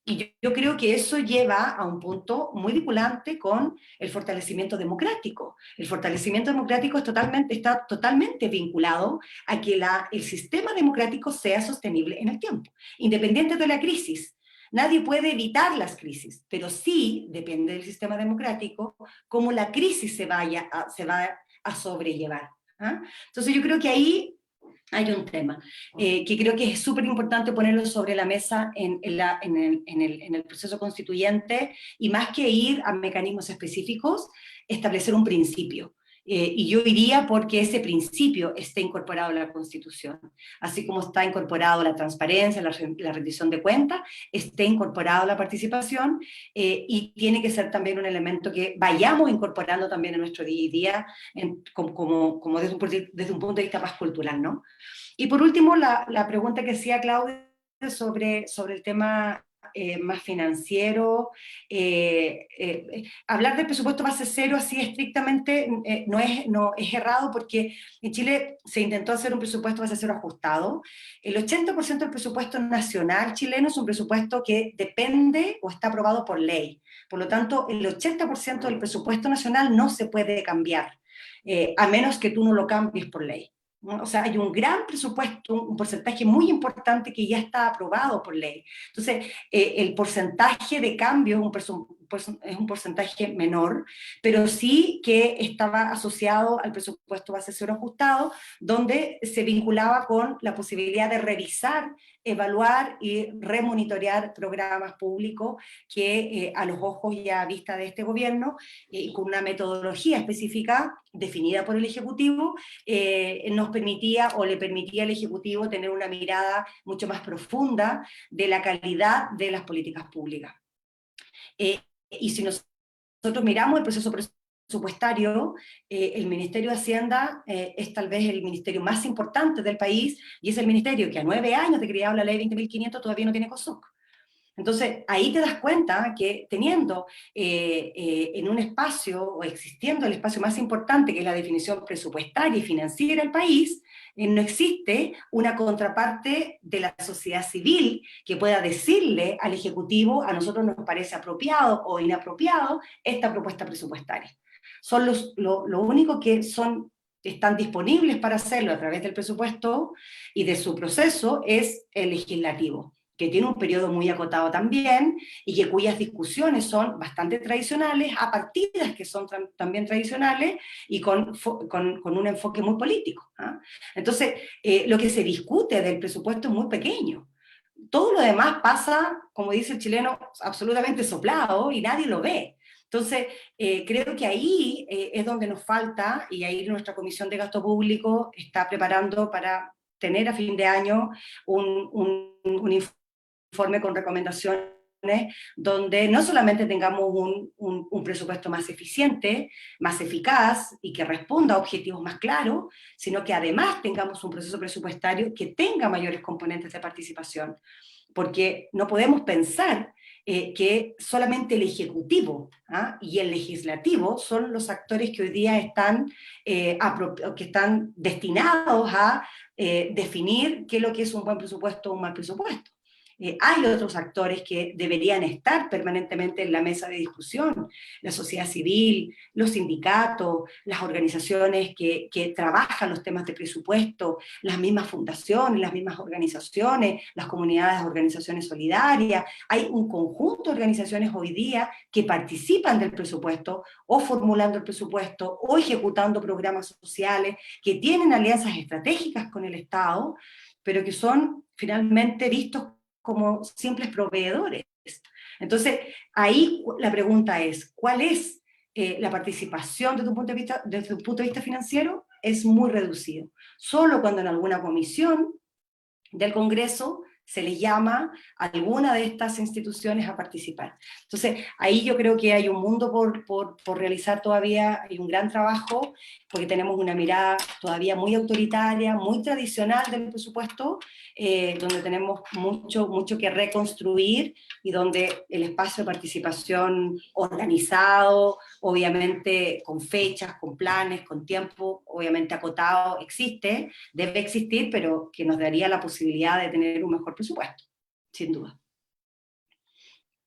Speaker 5: Y yo creo que eso lleva a un punto muy vinculante con el fortalecimiento democrático. El fortalecimiento democrático está totalmente vinculado a que el sistema democrático sea sostenible en el tiempo, independiente de la crisis. Nadie puede evitar las crisis, pero sí depende del sistema democrático cómo la crisis se va a sobrellevar. ¿Ah? Entonces yo creo que ahí hay un tema que creo que es súper importante ponerlo sobre la mesa en el proceso constituyente, y más que ir a mecanismos específicos, establecer un principio. Y yo iría porque ese principio esté incorporado en la Constitución, así como está incorporado la transparencia, la rendición de cuentas, esté incorporado la participación, y tiene que ser también un elemento que vayamos incorporando también en nuestro día a día, como desde un punto de vista más cultural, ¿no? Y por último, la pregunta que hacía Claudia sobre el tema más financiero. Hablar del presupuesto base cero así estrictamente no es errado, porque en Chile se intentó hacer un presupuesto base cero ajustado. El 80% del presupuesto nacional chileno es un presupuesto que depende o está aprobado por ley. Por lo tanto, el 80% del presupuesto nacional no se puede cambiar, a menos que tú no lo cambies por ley. O sea, hay un gran presupuesto, un porcentaje muy importante que ya está aprobado por ley. Entonces, el porcentaje de cambio es un porcentaje menor, pero sí que estaba asociado al presupuesto base cero ajustado, donde se vinculaba con la posibilidad de revisar, evaluar y remonitorear programas públicos que a los ojos y a vista de este gobierno, y con una metodología específica definida por el Ejecutivo, nos permitía o le permitía al Ejecutivo tener una mirada mucho más profunda de la calidad de las políticas públicas. Y si nosotros miramos el proceso presupuestario, el Ministerio de Hacienda es tal vez el ministerio más importante del país, y es el ministerio que a 9 años de crear la ley 20.500 todavía no tiene COSUC. Entonces, ahí te das cuenta que teniendo en un espacio, o existiendo el espacio más importante, que es la definición presupuestaria y financiera del país, no existe una contraparte de la sociedad civil que pueda decirle al Ejecutivo: a nosotros nos parece apropiado o inapropiado esta propuesta presupuestaria. Son lo único que están disponibles para hacerlo a través del presupuesto y de su proceso es el legislativo, que tiene un periodo muy acotado también, y cuyas discusiones son bastante tradicionales, a partidas que son también tradicionales, y con un enfoque muy político. ¿Ah? Entonces, lo que se discute del presupuesto es muy pequeño. Todo lo demás pasa, como dice el chileno, absolutamente soplado, y nadie lo ve. Entonces, creo que ahí es donde nos falta, y ahí nuestra Comisión de Gasto Público está preparando para tener a fin de año un informe con recomendaciones donde no solamente tengamos un presupuesto más eficiente, más eficaz y que responda a objetivos más claros, sino que además tengamos un proceso presupuestario que tenga mayores componentes de participación, porque no podemos pensar que solamente el Ejecutivo y el Legislativo son los actores que hoy día están destinados a definir qué es lo que es un buen presupuesto o un mal presupuesto. Hay otros actores que deberían estar permanentemente en la mesa de discusión: la sociedad civil, los sindicatos, las organizaciones que trabajan los temas de presupuesto, las mismas fundaciones, las mismas organizaciones, las comunidades, organizaciones solidarias. Hay un conjunto de organizaciones hoy día que participan del presupuesto, o formulando el presupuesto, o ejecutando programas sociales, que tienen alianzas estratégicas con el Estado, pero que son finalmente vistos como simples proveedores. Entonces, ahí la pregunta es: ¿cuál es la participación desde un punto de vista financiero? Es muy reducido. Solo cuando en alguna comisión del Congreso se les llama a alguna de estas instituciones a participar. Entonces, ahí yo creo que hay un mundo por realizar todavía, hay un gran trabajo, porque tenemos una mirada todavía muy autoritaria, muy tradicional del presupuesto, donde tenemos mucho que reconstruir, y donde el espacio de participación organizado, obviamente con fechas, con planes, con tiempo, obviamente acotado, debe existir, pero que nos daría la posibilidad de tener un mejor presupuesto, sin duda.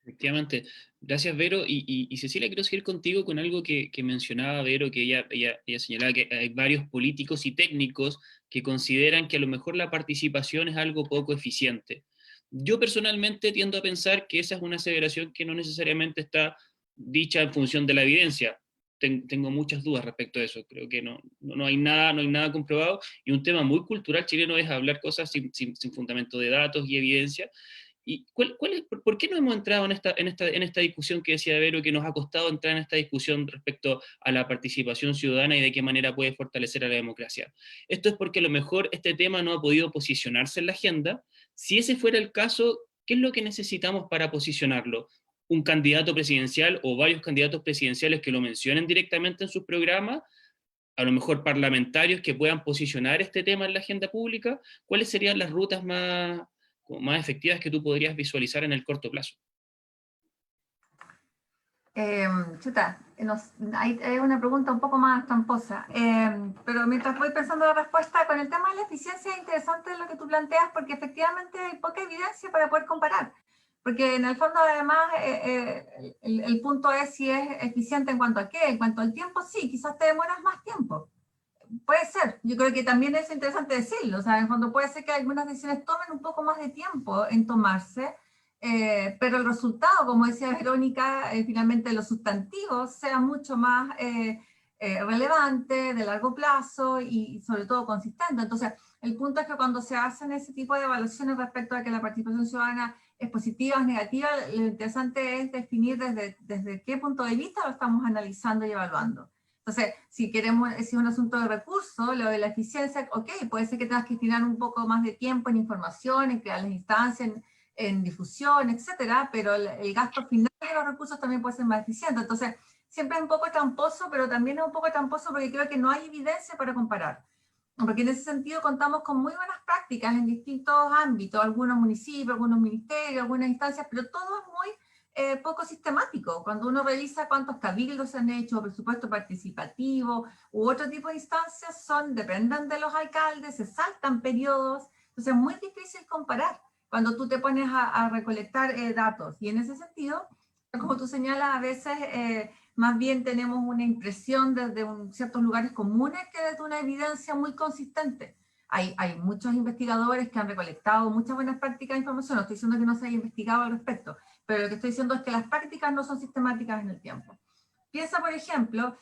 Speaker 1: Efectivamente. Gracias, Vero. Y Cecilia, quiero seguir contigo con algo que mencionaba Vero, que ella señalaba que hay varios políticos y técnicos que consideran que a lo mejor la participación es algo poco eficiente. Yo personalmente tiendo a pensar que esa es una aseveración que no necesariamente está dicha en función de la evidencia. Tengo muchas dudas respecto a eso. Creo que no hay nada comprobado, y un tema muy cultural chileno es hablar cosas sin fundamento de datos y evidencia. ¿Y por qué no hemos entrado en esta discusión que decía Vero, que nos ha costado entrar en esta discusión respecto a la participación ciudadana y de qué manera puede fortalecer a la democracia? Esto es porque a lo mejor este tema no ha podido posicionarse en la agenda. Si ese fuera el caso, ¿qué es lo que necesitamos para posicionarlo? ¿Un candidato presidencial o varios candidatos presidenciales que lo mencionen directamente en sus programas? A lo mejor parlamentarios que puedan posicionar este tema en la agenda pública. ¿Cuáles serían las rutas más efectivas que tú podrías visualizar en el corto plazo?
Speaker 3: Ahí es una pregunta un poco más tramposa, pero mientras voy pensando la respuesta, con el tema de la eficiencia es interesante lo que tú planteas, porque efectivamente hay poca evidencia para poder comparar, porque en el fondo además el punto es si es eficiente en cuanto a qué, en cuanto al tiempo, sí, quizás te demoras más tiempo. Puede ser, yo creo que también es interesante decirlo, o sea, en el fondo puede ser que algunas decisiones tomen un poco más de tiempo en tomarse, pero el resultado, como decía Verónica, finalmente los sustantivos sea mucho más relevante, de largo plazo y sobre todo consistente. Entonces, el punto es que cuando se hacen ese tipo de evaluaciones respecto a que la participación ciudadana es positiva o es negativa, lo interesante es definir desde qué punto de vista lo estamos analizando y evaluando. Entonces, si es un asunto de recursos, lo de la eficiencia, ok, puede ser que tengas que destinar un poco más de tiempo en información, en crear las instancias, en difusión, etcétera, pero el gasto final de los recursos también puede ser más eficiente. Entonces, siempre es un poco tramposo, pero también es un poco tramposo porque creo que no hay evidencia para comparar. Porque en ese sentido contamos con muy buenas prácticas en distintos ámbitos, algunos municipios, algunos ministerios, algunas instancias, pero todo es muy poco sistemático. Cuando uno revisa cuántos cabildos se han hecho, presupuesto participativo u otro tipo de instancias, dependen de los alcaldes, se saltan periodos, entonces es muy difícil comparar cuando tú te pones a recolectar datos. Y en ese sentido, como tú señalas, a veces más bien tenemos una impresión desde ciertos lugares comunes que desde una evidencia muy consistente. Hay muchos investigadores que han recolectado muchas buenas prácticas de información, no estoy diciendo que no se haya investigado al respecto, pero lo que estoy diciendo es que las prácticas no son sistemáticas en el tiempo. Piensa, por ejemplo,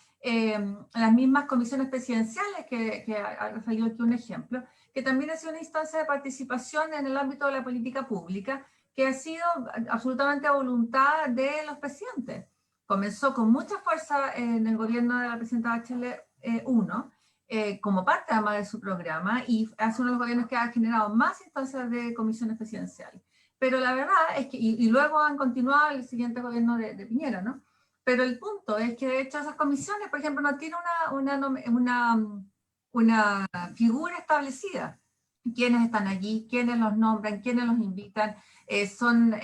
Speaker 3: las mismas comisiones presidenciales, que ha salido aquí un ejemplo, que también ha sido una instancia de participación en el ámbito de la política pública, que ha sido absolutamente a voluntad de los presidentes. Comenzó con mucha fuerza en el gobierno de la presidenta Bachelet I, como parte además de su programa, y es uno de los gobiernos que ha generado más instancias de comisiones presidenciales. Pero la verdad es que, y luego han continuado el siguiente gobierno de Piñera, ¿no? Pero el punto es que de hecho esas comisiones, por ejemplo, no tienen una figura establecida. ¿Quiénes están allí? ¿Quiénes los nombran? ¿Quiénes los invitan? ¿Son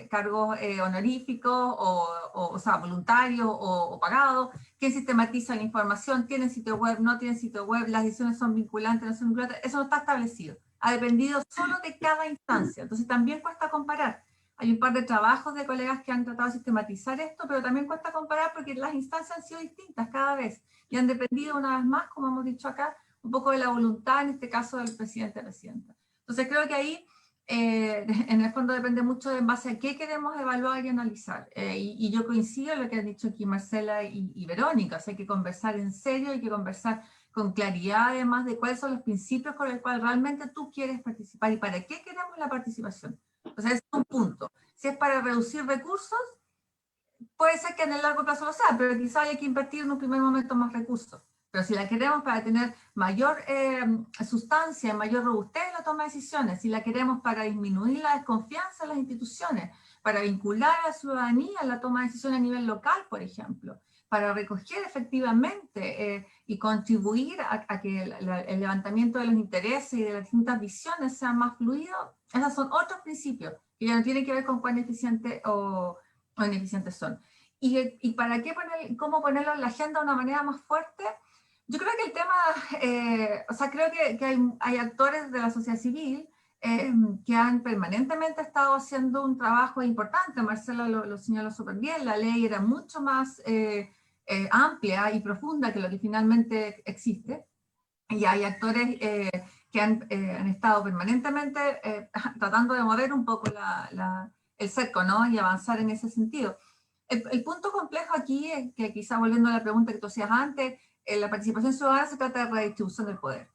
Speaker 3: cargos honoríficos o sea, voluntarios o pagados? ¿Quién sistematiza la información? ¿Tienen sitio web? ¿No tienen sitio web? ¿Las decisiones son vinculantes? ¿No son vinculantes? Eso no está establecido. Ha dependido solo de cada instancia. Entonces también cuesta comparar. Hay un par de trabajos de colegas que han tratado de sistematizar esto, pero también cuesta comparar porque las instancias han sido distintas cada vez y han dependido una vez más, como hemos dicho acá, un poco de la voluntad, en este caso del presidente o presidenta. Entonces creo que ahí, en el fondo depende mucho de en base a qué queremos evaluar y analizar. Y yo coincido en lo que han dicho aquí Marcela y Verónica, o sea, hay que conversar en serio, hay que conversar con claridad además de cuáles son los principios con los cuales realmente tú quieres participar y para qué queremos la participación. O sea, ese es un punto. Si es para reducir recursos, puede ser que en el largo plazo lo sea, pero quizá hay que invertir en un primer momento más recursos. Pero si la queremos para tener mayor sustancia, mayor robustez en la toma de decisiones, si la queremos para disminuir la desconfianza en las instituciones, para vincular a la ciudadanía en la toma de decisiones a nivel local, por ejemplo, para recoger efectivamente y contribuir a que el levantamiento de los intereses y de las distintas visiones sea más fluido, esos son otros principios que ya no tienen que ver con cuán eficiente o ineficientes son. ¿Y para qué cómo ponerlo en la agenda de una manera más fuerte? Yo creo que el tema, o sea, creo que hay actores de la sociedad civil que han permanentemente estado haciendo un trabajo importante. Marcela lo señaló súper bien, la ley era mucho más amplia y profunda que lo que finalmente existe, y hay actores que han estado permanentemente tratando de mover un poco el cerco, ¿no? Y avanzar en ese sentido. El punto complejo aquí es que, quizá volviendo a la pregunta que tú hacías antes, la participación ciudadana se trata de redistribución del poder.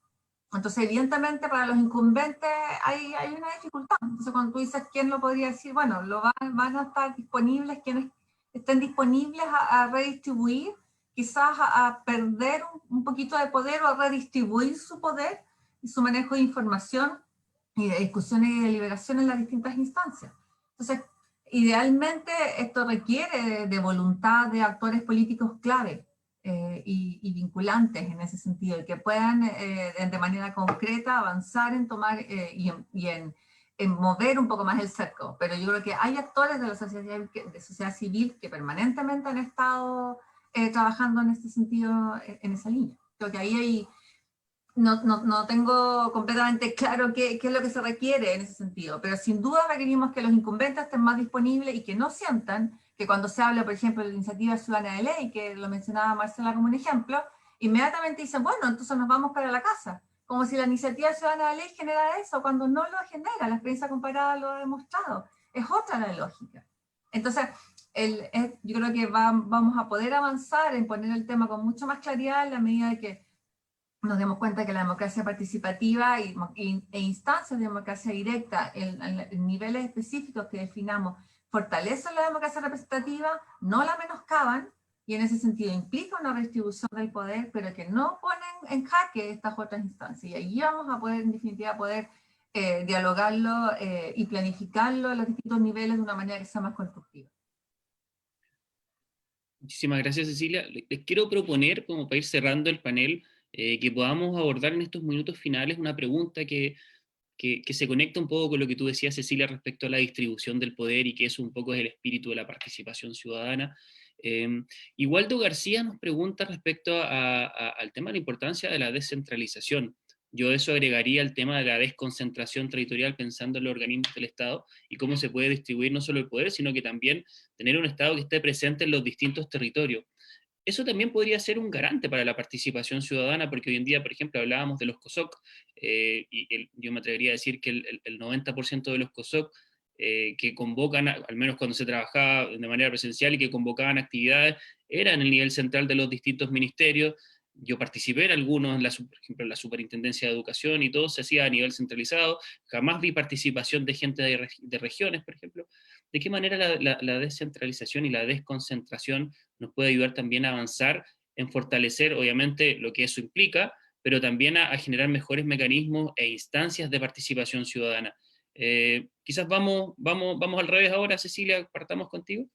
Speaker 3: Entonces, evidentemente, para los incumbentes hay una dificultad. Entonces, cuando tú dices quién lo podría decir, bueno, van a estar disponibles quienes estén disponibles a redistribuir, quizás a perder un poquito de poder o a redistribuir su poder y su manejo de información y de discusiones y deliberación en las distintas instancias. Entonces, idealmente esto requiere de voluntad de actores políticos clave y vinculantes en ese sentido, y que puedan de manera concreta avanzar en tomar y en mover un poco más el cerco. Pero yo creo que hay actores de la sociedad civil que permanentemente han estado trabajando en este sentido, en esa línea. Creo que ahí no tengo completamente claro qué es lo que se requiere en ese sentido, pero sin duda requerimos que los incumbentes estén más disponibles y que no sientan que cuando se habla, por ejemplo, de la iniciativa ciudadana de ley, que lo mencionaba Marcela como un ejemplo, inmediatamente dicen, bueno, entonces nos vamos para la casa, como si la iniciativa ciudadana de ley genera eso, cuando no lo genera. La experiencia comparada lo ha demostrado. Es otra la lógica. Entonces, yo creo que vamos a poder avanzar en poner el tema con mucho más claridad en la medida de que nos demos cuenta que la democracia participativa e instancias de democracia directa en niveles específicos que definamos fortalecen la democracia representativa, no la menoscaban, y en ese sentido implica una redistribución del poder, pero que no ponen en jaque estas otras instancias. Y allí vamos a poder, en definitiva, dialogarlo y planificarlo a los distintos niveles de una manera que sea más constructiva.
Speaker 1: Muchísimas gracias, Cecilia. Les quiero proponer, como para ir cerrando el panel, que podamos abordar en estos minutos finales una pregunta que se conecta un poco con lo que tú decías, Cecilia, respecto a la distribución del poder, y que eso un poco es el espíritu de la participación ciudadana. Y Waldo García nos pregunta respecto al tema de la importancia de la descentralización. Yo eso agregaría el tema de la desconcentración territorial, pensando en los organismos del Estado y cómo se puede distribuir no solo el poder, sino que también tener un Estado que esté presente en los distintos territorios. Eso también podría ser un garante para la participación ciudadana, porque hoy en día, por ejemplo, hablábamos de los COSOC, yo me atrevería a decir que el 90% de los COSOC que convocan, al menos cuando se trabajaba de manera presencial y que convocaban actividades, eran el nivel central de los distintos ministerios. Yo participé en algunos, por ejemplo, en la Superintendencia de Educación, y todo se hacía a nivel centralizado. Jamás vi participación de gente de regiones, por ejemplo. ¿De qué manera la descentralización y la desconcentración nos puede ayudar también a avanzar en fortalecer, obviamente, lo que eso implica, pero también a generar mejores mecanismos e instancias de participación ciudadana? Quizás vamos al revés ahora, Cecilia, partamos contigo.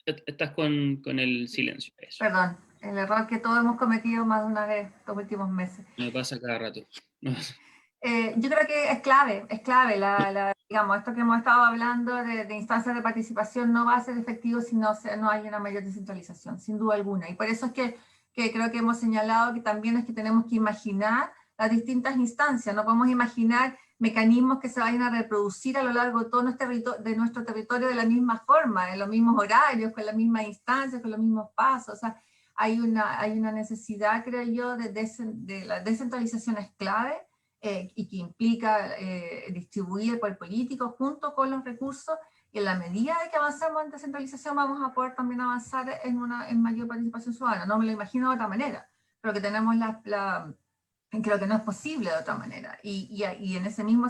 Speaker 1: Estás con el silencio. Eso.
Speaker 3: Perdón, el error que todos hemos cometido más de una vez estos últimos meses.
Speaker 1: Me pasa cada rato.
Speaker 3: Yo creo que es clave, digamos, esto que hemos estado hablando de instancias de participación no va a ser efectivo si no hay una mayor descentralización, sin duda alguna. Y por eso es que creo que hemos señalado que también es que tenemos que imaginar las distintas instancias. No podemos imaginar mecanismos que se vayan a reproducir a lo largo de todo nuestro territorio de la misma forma, en los mismos horarios, con las mismas instancias, con los mismos pasos. O sea, hay una necesidad, creo yo, de la descentralización es clave, y que implica distribuir el poder político junto con los recursos, y en la medida de que avancemos en descentralización vamos a poder también avanzar en mayor participación ciudadana. No me lo imagino de otra manera, pero que tenemos creo que no es posible de otra manera, y en ese mismo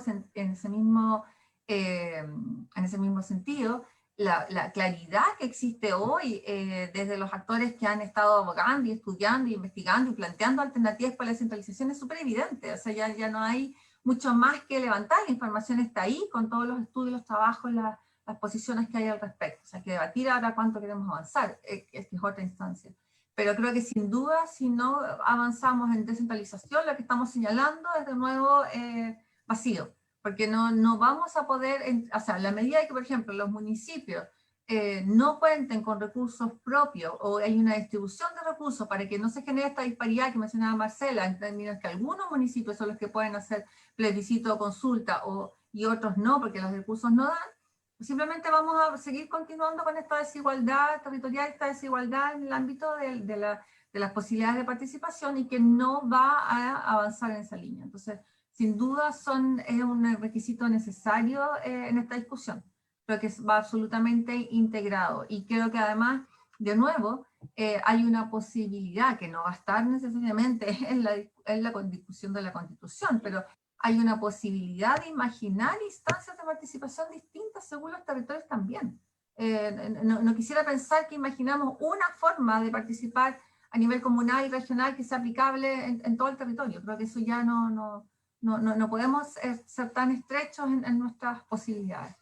Speaker 3: sentido, la claridad que existe hoy desde los actores que han estado abogando y estudiando y investigando y planteando alternativas para la descentralización es súper evidente. O sea, ya no hay mucho más que levantar, la información está ahí con todos los estudios, los trabajos, las posiciones que hay al respecto. O sea, hay que debatir ahora cuánto queremos avanzar, es otra instancia. Pero creo que sin duda, si no avanzamos en descentralización, lo que estamos señalando es de nuevo vacío, porque no vamos a poder, o sea, en la medida que, por ejemplo, los municipios no cuenten con recursos propios o hay una distribución de recursos para que no se genere esta disparidad que mencionaba Marcela, en términos que algunos municipios son los que pueden hacer plebiscito o consulta y otros no, porque los recursos no dan, simplemente vamos a seguir continuando con esta desigualdad territorial, esta desigualdad en el ámbito de las posibilidades de participación y que no va a avanzar en esa línea. Entonces, sin duda es un requisito necesario en esta discusión. Creo que va absolutamente integrado y creo que además, de nuevo, hay una posibilidad que no va a estar necesariamente en la discusión de la Constitución, pero hay una posibilidad de imaginar instancias de participación distintas según los territorios también. No quisiera pensar que imaginamos una forma de participar a nivel comunal y regional que sea aplicable en todo el territorio. Creo que eso ya no podemos ser tan estrechos en nuestras posibilidades.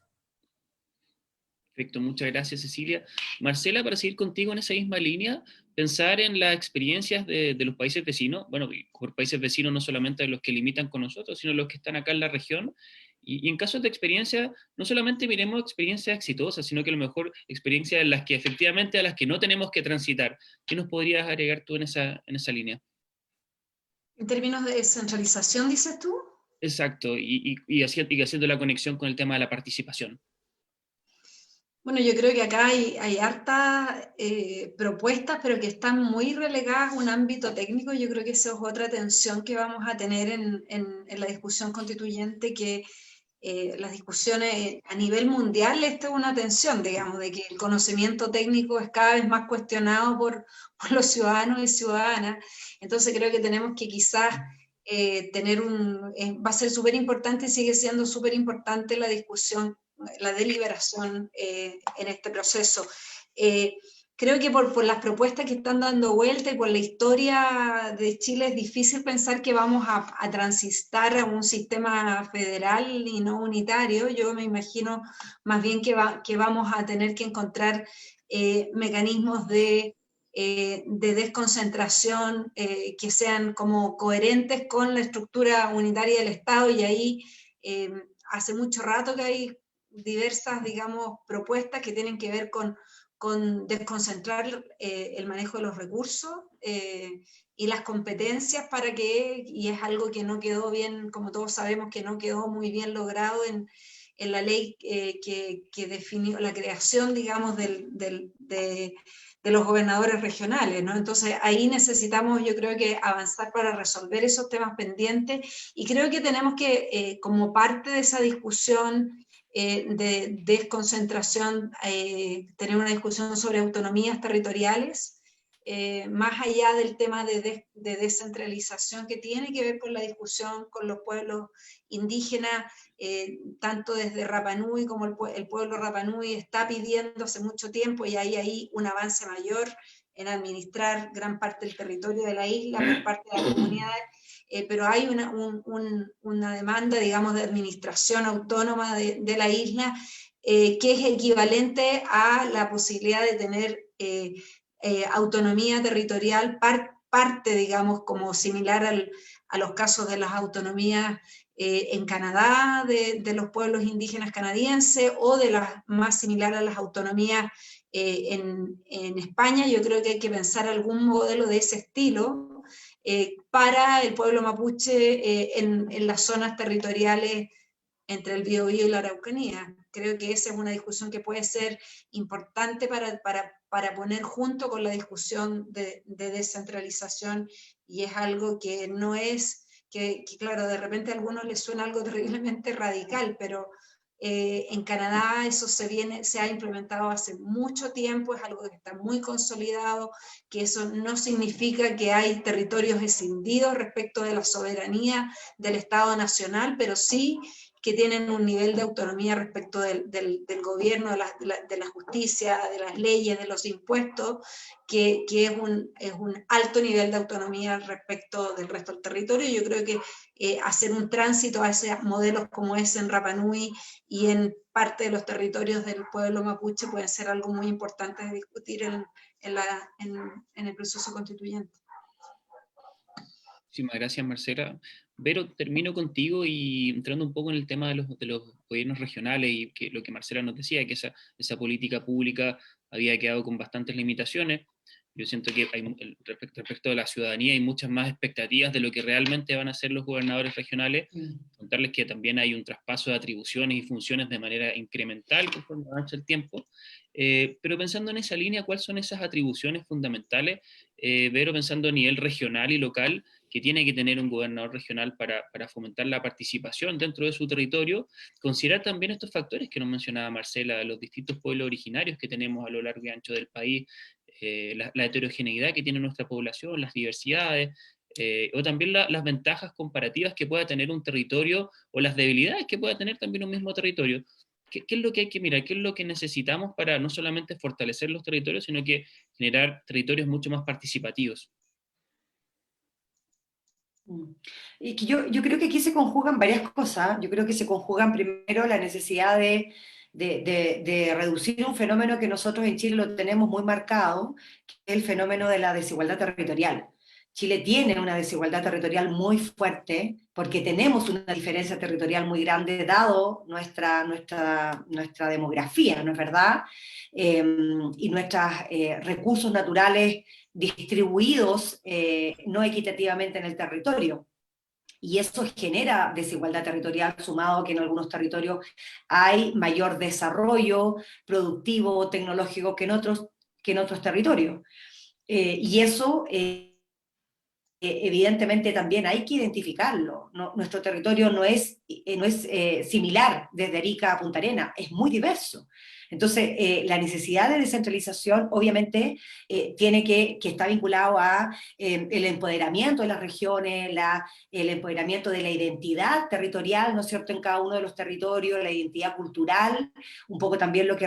Speaker 1: Perfecto, muchas gracias, Cecilia. Marcela, para seguir contigo en esa misma línea, pensar en las experiencias de los países vecinos, bueno, por países vecinos no solamente los que limitan con nosotros, sino los que están acá en la región, y en casos de experiencia, no solamente miremos experiencias exitosas, sino que a lo mejor experiencias en las que efectivamente a las que no tenemos que transitar. ¿Qué nos podrías agregar tú en esa línea?
Speaker 2: En términos de descentralización, dices tú.
Speaker 1: Exacto, y haciendo la conexión con el tema de la participación.
Speaker 2: Bueno, yo creo que acá hay hartas propuestas, pero que están muy relegadas a un ámbito técnico. Yo creo que esa es otra tensión que vamos a tener en la discusión constituyente, que las discusiones a nivel mundial, esta es una tensión, digamos, de que el conocimiento técnico es cada vez más cuestionado por los ciudadanos y ciudadanas. Entonces creo que tenemos que quizás va a ser súper importante y sigue siendo súper importante la discusión, la deliberación en este proceso. Creo que por las propuestas que están dando vuelta y por la historia de Chile es difícil pensar que vamos a transitar a un sistema federal y no unitario. Yo me imagino más bien que vamos a tener que encontrar mecanismos de desconcentración que sean como coherentes con la estructura unitaria del Estado, y ahí hace mucho rato que hay diversas, digamos, propuestas que tienen que ver con desconcentrar el manejo de los recursos y las competencias y es algo que no quedó bien, como todos sabemos, que no quedó muy bien logrado en la ley que definió la creación, digamos, de los gobernadores regionales, ¿no? Entonces ahí necesitamos, yo creo que avanzar para resolver esos temas pendientes, y creo que tenemos que, como parte de esa discusión de desconcentración, tener una discusión sobre autonomías territoriales, más allá del tema de descentralización que tiene que ver con la discusión con los pueblos indígenas, tanto desde Rapa Nui como el pueblo Rapa Nui está pidiendo hace mucho tiempo, y hay ahí un avance mayor en administrar gran parte del territorio de la isla por parte de las comunidades, pero hay una demanda, digamos, de administración autónoma de la isla, que es equivalente a la posibilidad de tener autonomía territorial, parte, digamos, como similar a los casos de las autonomías en Canadá, de los pueblos indígenas canadienses, o de las más similar a las autonomías en España. Yo creo que hay que pensar algún modelo de ese estilo para el pueblo mapuche en las zonas territoriales entre el Biobío y la Araucanía. Creo que esa es una discusión que puede ser importante para poner junto con la discusión de descentralización, y es algo que no es, que claro, de repente a algunos les suena algo terriblemente radical, pero en Canadá eso se ha implementado hace mucho tiempo, es algo que está muy consolidado, que eso no significa que hay territorios escindidos respecto de la soberanía del Estado Nacional, pero sí que tienen un nivel de autonomía respecto del gobierno, de la justicia, de las leyes, de los impuestos, que es un alto nivel de autonomía respecto del resto del territorio. Yo creo que hacer un tránsito a esos modelos como es en Rapa Nui y en parte de los territorios del pueblo mapuche puede ser algo muy importante de discutir en el proceso constituyente.
Speaker 1: Muchísimas gracias, Marcela. Vero, termino contigo y entrando un poco en el tema de gobiernos regionales, y que lo que Marcela nos decía, que esa política pública había quedado con bastantes limitaciones. Yo siento que respecto de la ciudadanía hay muchas más expectativas de lo que realmente van a hacer los gobernadores regionales. Contarles que también hay un traspaso de atribuciones y funciones de manera incremental conforme avanza el tiempo. Pero pensando en esa línea, ¿cuáles son esas atribuciones fundamentales? Vero, pensando a nivel regional y local, que tiene que tener un gobernador regional para fomentar la participación dentro de su territorio, considerar también estos factores que nos mencionaba Marcela, los distintos pueblos originarios que tenemos a lo largo y ancho del país, la heterogeneidad que tiene nuestra población, las diversidades, o también las ventajas comparativas que pueda tener un territorio, o las debilidades que pueda tener también un mismo territorio. ¿Qué es lo que hay que mirar? ¿Qué es lo que necesitamos para no solamente fortalecer los territorios, sino que generar territorios mucho más participativos?
Speaker 5: Y que yo creo que aquí se conjugan varias cosas. Yo creo que se conjugan primero la necesidad de reducir un fenómeno que nosotros en Chile lo tenemos muy marcado, que es el fenómeno de la desigualdad territorial. Chile tiene una desigualdad territorial muy fuerte porque tenemos una diferencia territorial muy grande dado nuestra demografía, ¿no es verdad? Y nuestros recursos naturales distribuidos no equitativamente en el territorio. Y eso genera desigualdad territorial, sumado a que en algunos territorios hay mayor desarrollo productivo, tecnológico que en otros territorios. Y eso, evidentemente, también hay que identificarlo. Nuestro territorio no es similar desde Arica a Punta Arenas, es muy diverso. Entonces, la necesidad de descentralización, obviamente, tiene que estar vinculado a el empoderamiento de las regiones, el empoderamiento de la identidad territorial, ¿no es cierto?, en cada uno de los territorios, la identidad cultural, un poco también a lo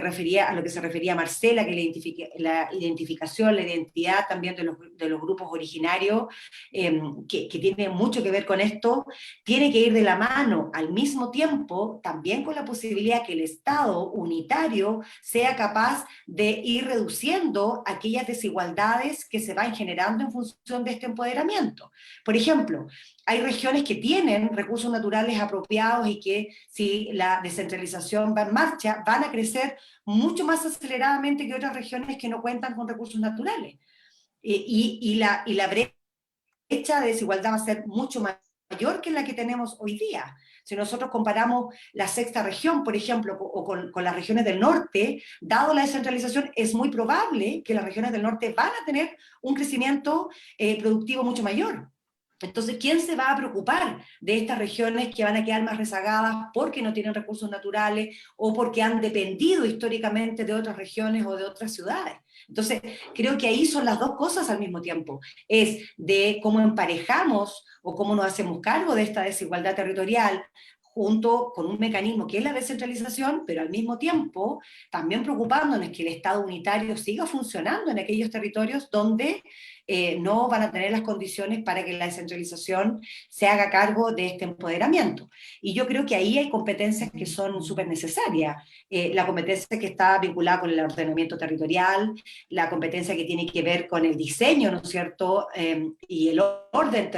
Speaker 5: que se refería Marcela, que la identificación, la identidad también de los grupos originarios, que tiene mucho que ver con esto, tiene que ir de la mano al mismo tiempo también con la posibilidad que el Estado unitario sea capaz de ir reduciendo aquellas desigualdades que se van generando en función de este empoderamiento. Por ejemplo, hay regiones que tienen recursos naturales apropiados y que, si la descentralización va en marcha, van a crecer mucho más aceleradamente que otras regiones que no cuentan con recursos naturales. Y la brecha de desigualdad va a ser mucho mayor que la que tenemos hoy día. Si nosotros comparamos la sexta región, por ejemplo, o con las regiones del norte, dado la descentralización, es muy probable que las regiones del norte van a tener un crecimiento productivo mucho mayor. Entonces, ¿quién se va a preocupar de estas regiones que van a quedar más rezagadas porque no tienen recursos naturales o porque han dependido históricamente de otras regiones o de otras ciudades? Entonces, creo que ahí son las dos cosas al mismo tiempo. Es de cómo emparejamos o cómo nos hacemos cargo de esta desigualdad territorial junto con un mecanismo que es la descentralización, pero al mismo tiempo también preocupándonos que el Estado unitario siga funcionando en aquellos territorios donde no van a tener las condiciones para que la descentralización se haga cargo de este empoderamiento. Y yo creo que ahí hay competencias que son súper necesarias. La competencia que está vinculada con el ordenamiento territorial, la competencia que tiene que ver con el diseño, ¿no es cierto?, y el orden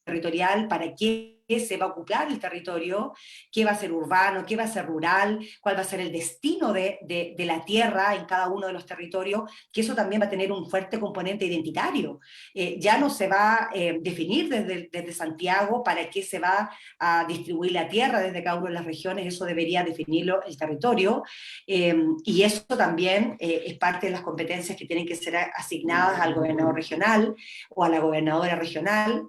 Speaker 5: territorial, para qué se va a ocupar el territorio, qué va a ser urbano, qué va a ser rural, cuál va a ser el destino de la tierra en cada uno de los territorios, que eso también va a tener un fuerte componente identitario. Ya no se va a definir desde Santiago para qué se va a distribuir la tierra desde cada una de las regiones, eso debería definirlo el territorio, y eso también es parte de las competencias que tienen que ser asignadas al gobernador regional o a la gobernadora regional,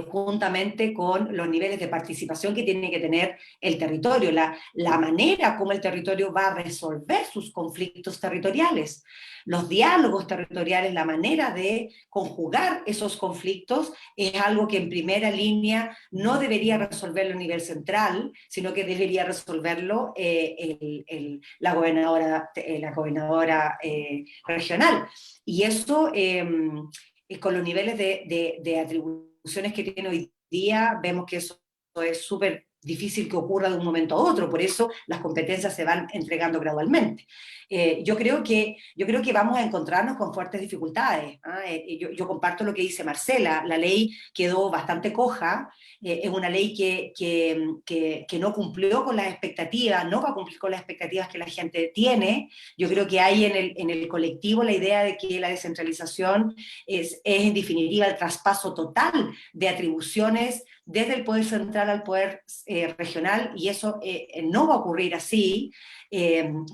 Speaker 5: juntamente con los niveles de participación que tiene que tener el territorio, la manera como el territorio va a resolver sus conflictos territoriales, los diálogos territoriales, la manera de conjugar esos conflictos, es algo que en primera línea no debería resolverlo a nivel central, sino que debería resolverlo la gobernadora regional. Y eso, con los niveles de atribución que tiene hoy día, vemos que eso es súper difícil que ocurra de un momento a otro, por eso las competencias se van entregando gradualmente. Yo creo que vamos a encontrarnos con fuertes dificultades. Yo comparto lo que dice Marcela, la ley quedó bastante coja, es una ley que no cumplió con las expectativas, no va a cumplir con las expectativas que la gente tiene. Yo creo que hay en el colectivo la idea de que la descentralización es en definitiva el traspaso total de atribuciones desde el poder central al poder regional, y eso no va a ocurrir así,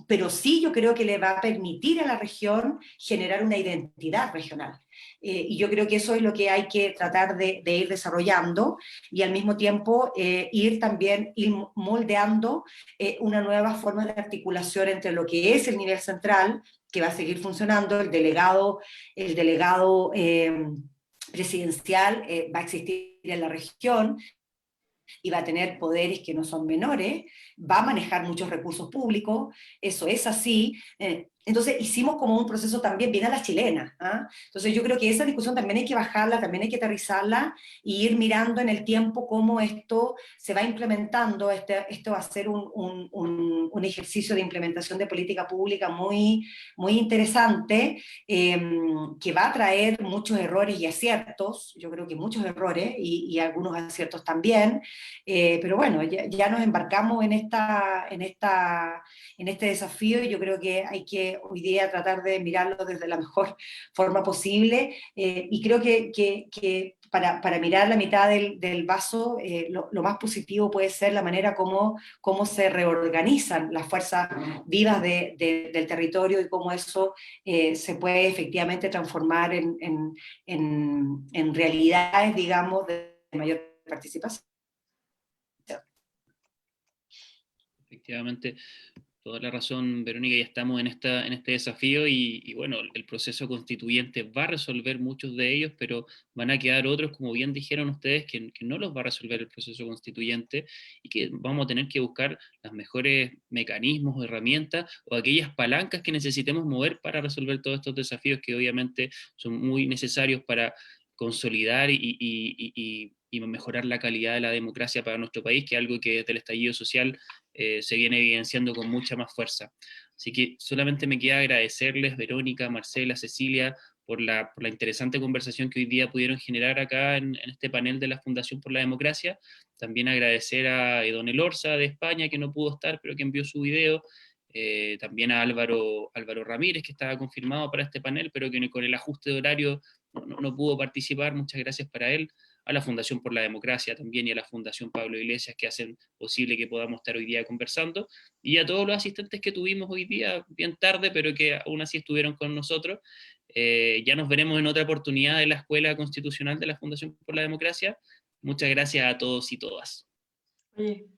Speaker 5: pero sí yo creo que le va a permitir a la región generar una identidad regional. Y yo creo que eso es lo que hay que tratar de ir desarrollando, y al mismo tiempo ir moldeando una nueva forma de articulación entre lo que es el nivel central, que va a seguir funcionando, el delegado presidencial va a existir en la región, y va a tener poderes que no son menores, va a manejar muchos recursos públicos, eso es así. Entonces hicimos como un proceso también bien a la chilena. Entonces yo creo que esa discusión también hay que bajarla, también hay que aterrizarla, y ir mirando en el tiempo cómo esto se va implementando. Esto va a ser un ejercicio de implementación de política pública muy, muy interesante, que va a traer muchos errores y aciertos, yo creo que muchos errores y algunos aciertos también, pero bueno, ya nos embarcamos en este desafío, y yo creo que hay que hoy día tratar de mirarlo desde la mejor forma posible, y creo que para mirar la mitad del vaso, lo más positivo puede ser la manera como se reorganizan las fuerzas vivas del territorio, y cómo eso se puede efectivamente transformar en realidades, digamos, de mayor participación.
Speaker 1: Efectivamente, toda la razón, Verónica, ya estamos en este desafío y bueno, el proceso constituyente va a resolver muchos de ellos, pero van a quedar otros, como bien dijeron ustedes, que no los va a resolver el proceso constituyente, y que vamos a tener que buscar los mejores mecanismos, herramientas o aquellas palancas que necesitemos mover para resolver todos estos desafíos que obviamente son muy necesarios para consolidar y mejorar la calidad de la democracia para nuestro país, que es algo que desde el estallido social se viene evidenciando con mucha más fuerza. Así que solamente me queda agradecerles, Verónica, Marcela, Cecilia, por la interesante conversación que hoy día pudieron generar acá en este panel de la Fundación por la Democracia. También agradecer a don Elorza de España, que no pudo estar, pero que envió su video. También a Álvaro Ramírez, que estaba confirmado para este panel, pero que con el ajuste de horario no pudo participar. Muchas gracias para él. A la Fundación por la Democracia también, y a la Fundación Pablo Iglesias, que hacen posible que podamos estar hoy día conversando, y a todos los asistentes que tuvimos hoy día, bien tarde, pero que aún así estuvieron con nosotros. Ya nos veremos en otra oportunidad en la Escuela Constitucional de la Fundación por la Democracia. Muchas gracias a todos y todas.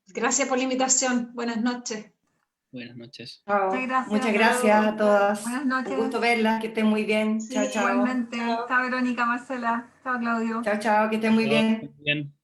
Speaker 2: Gracias por la invitación. Buenas noches.
Speaker 1: Buenas noches.
Speaker 5: Chao.
Speaker 3: Gracias.
Speaker 5: Muchas gracias a todas.
Speaker 3: Buenas noches.
Speaker 5: Un gusto verlas, que estén muy bien.
Speaker 2: Sí,
Speaker 5: Chao, chao.
Speaker 3: Igualmente. Chao, Verónica, Marcela. Chao, Claudio.
Speaker 5: Chao, chao, que estén muy bien.
Speaker 1: Bien.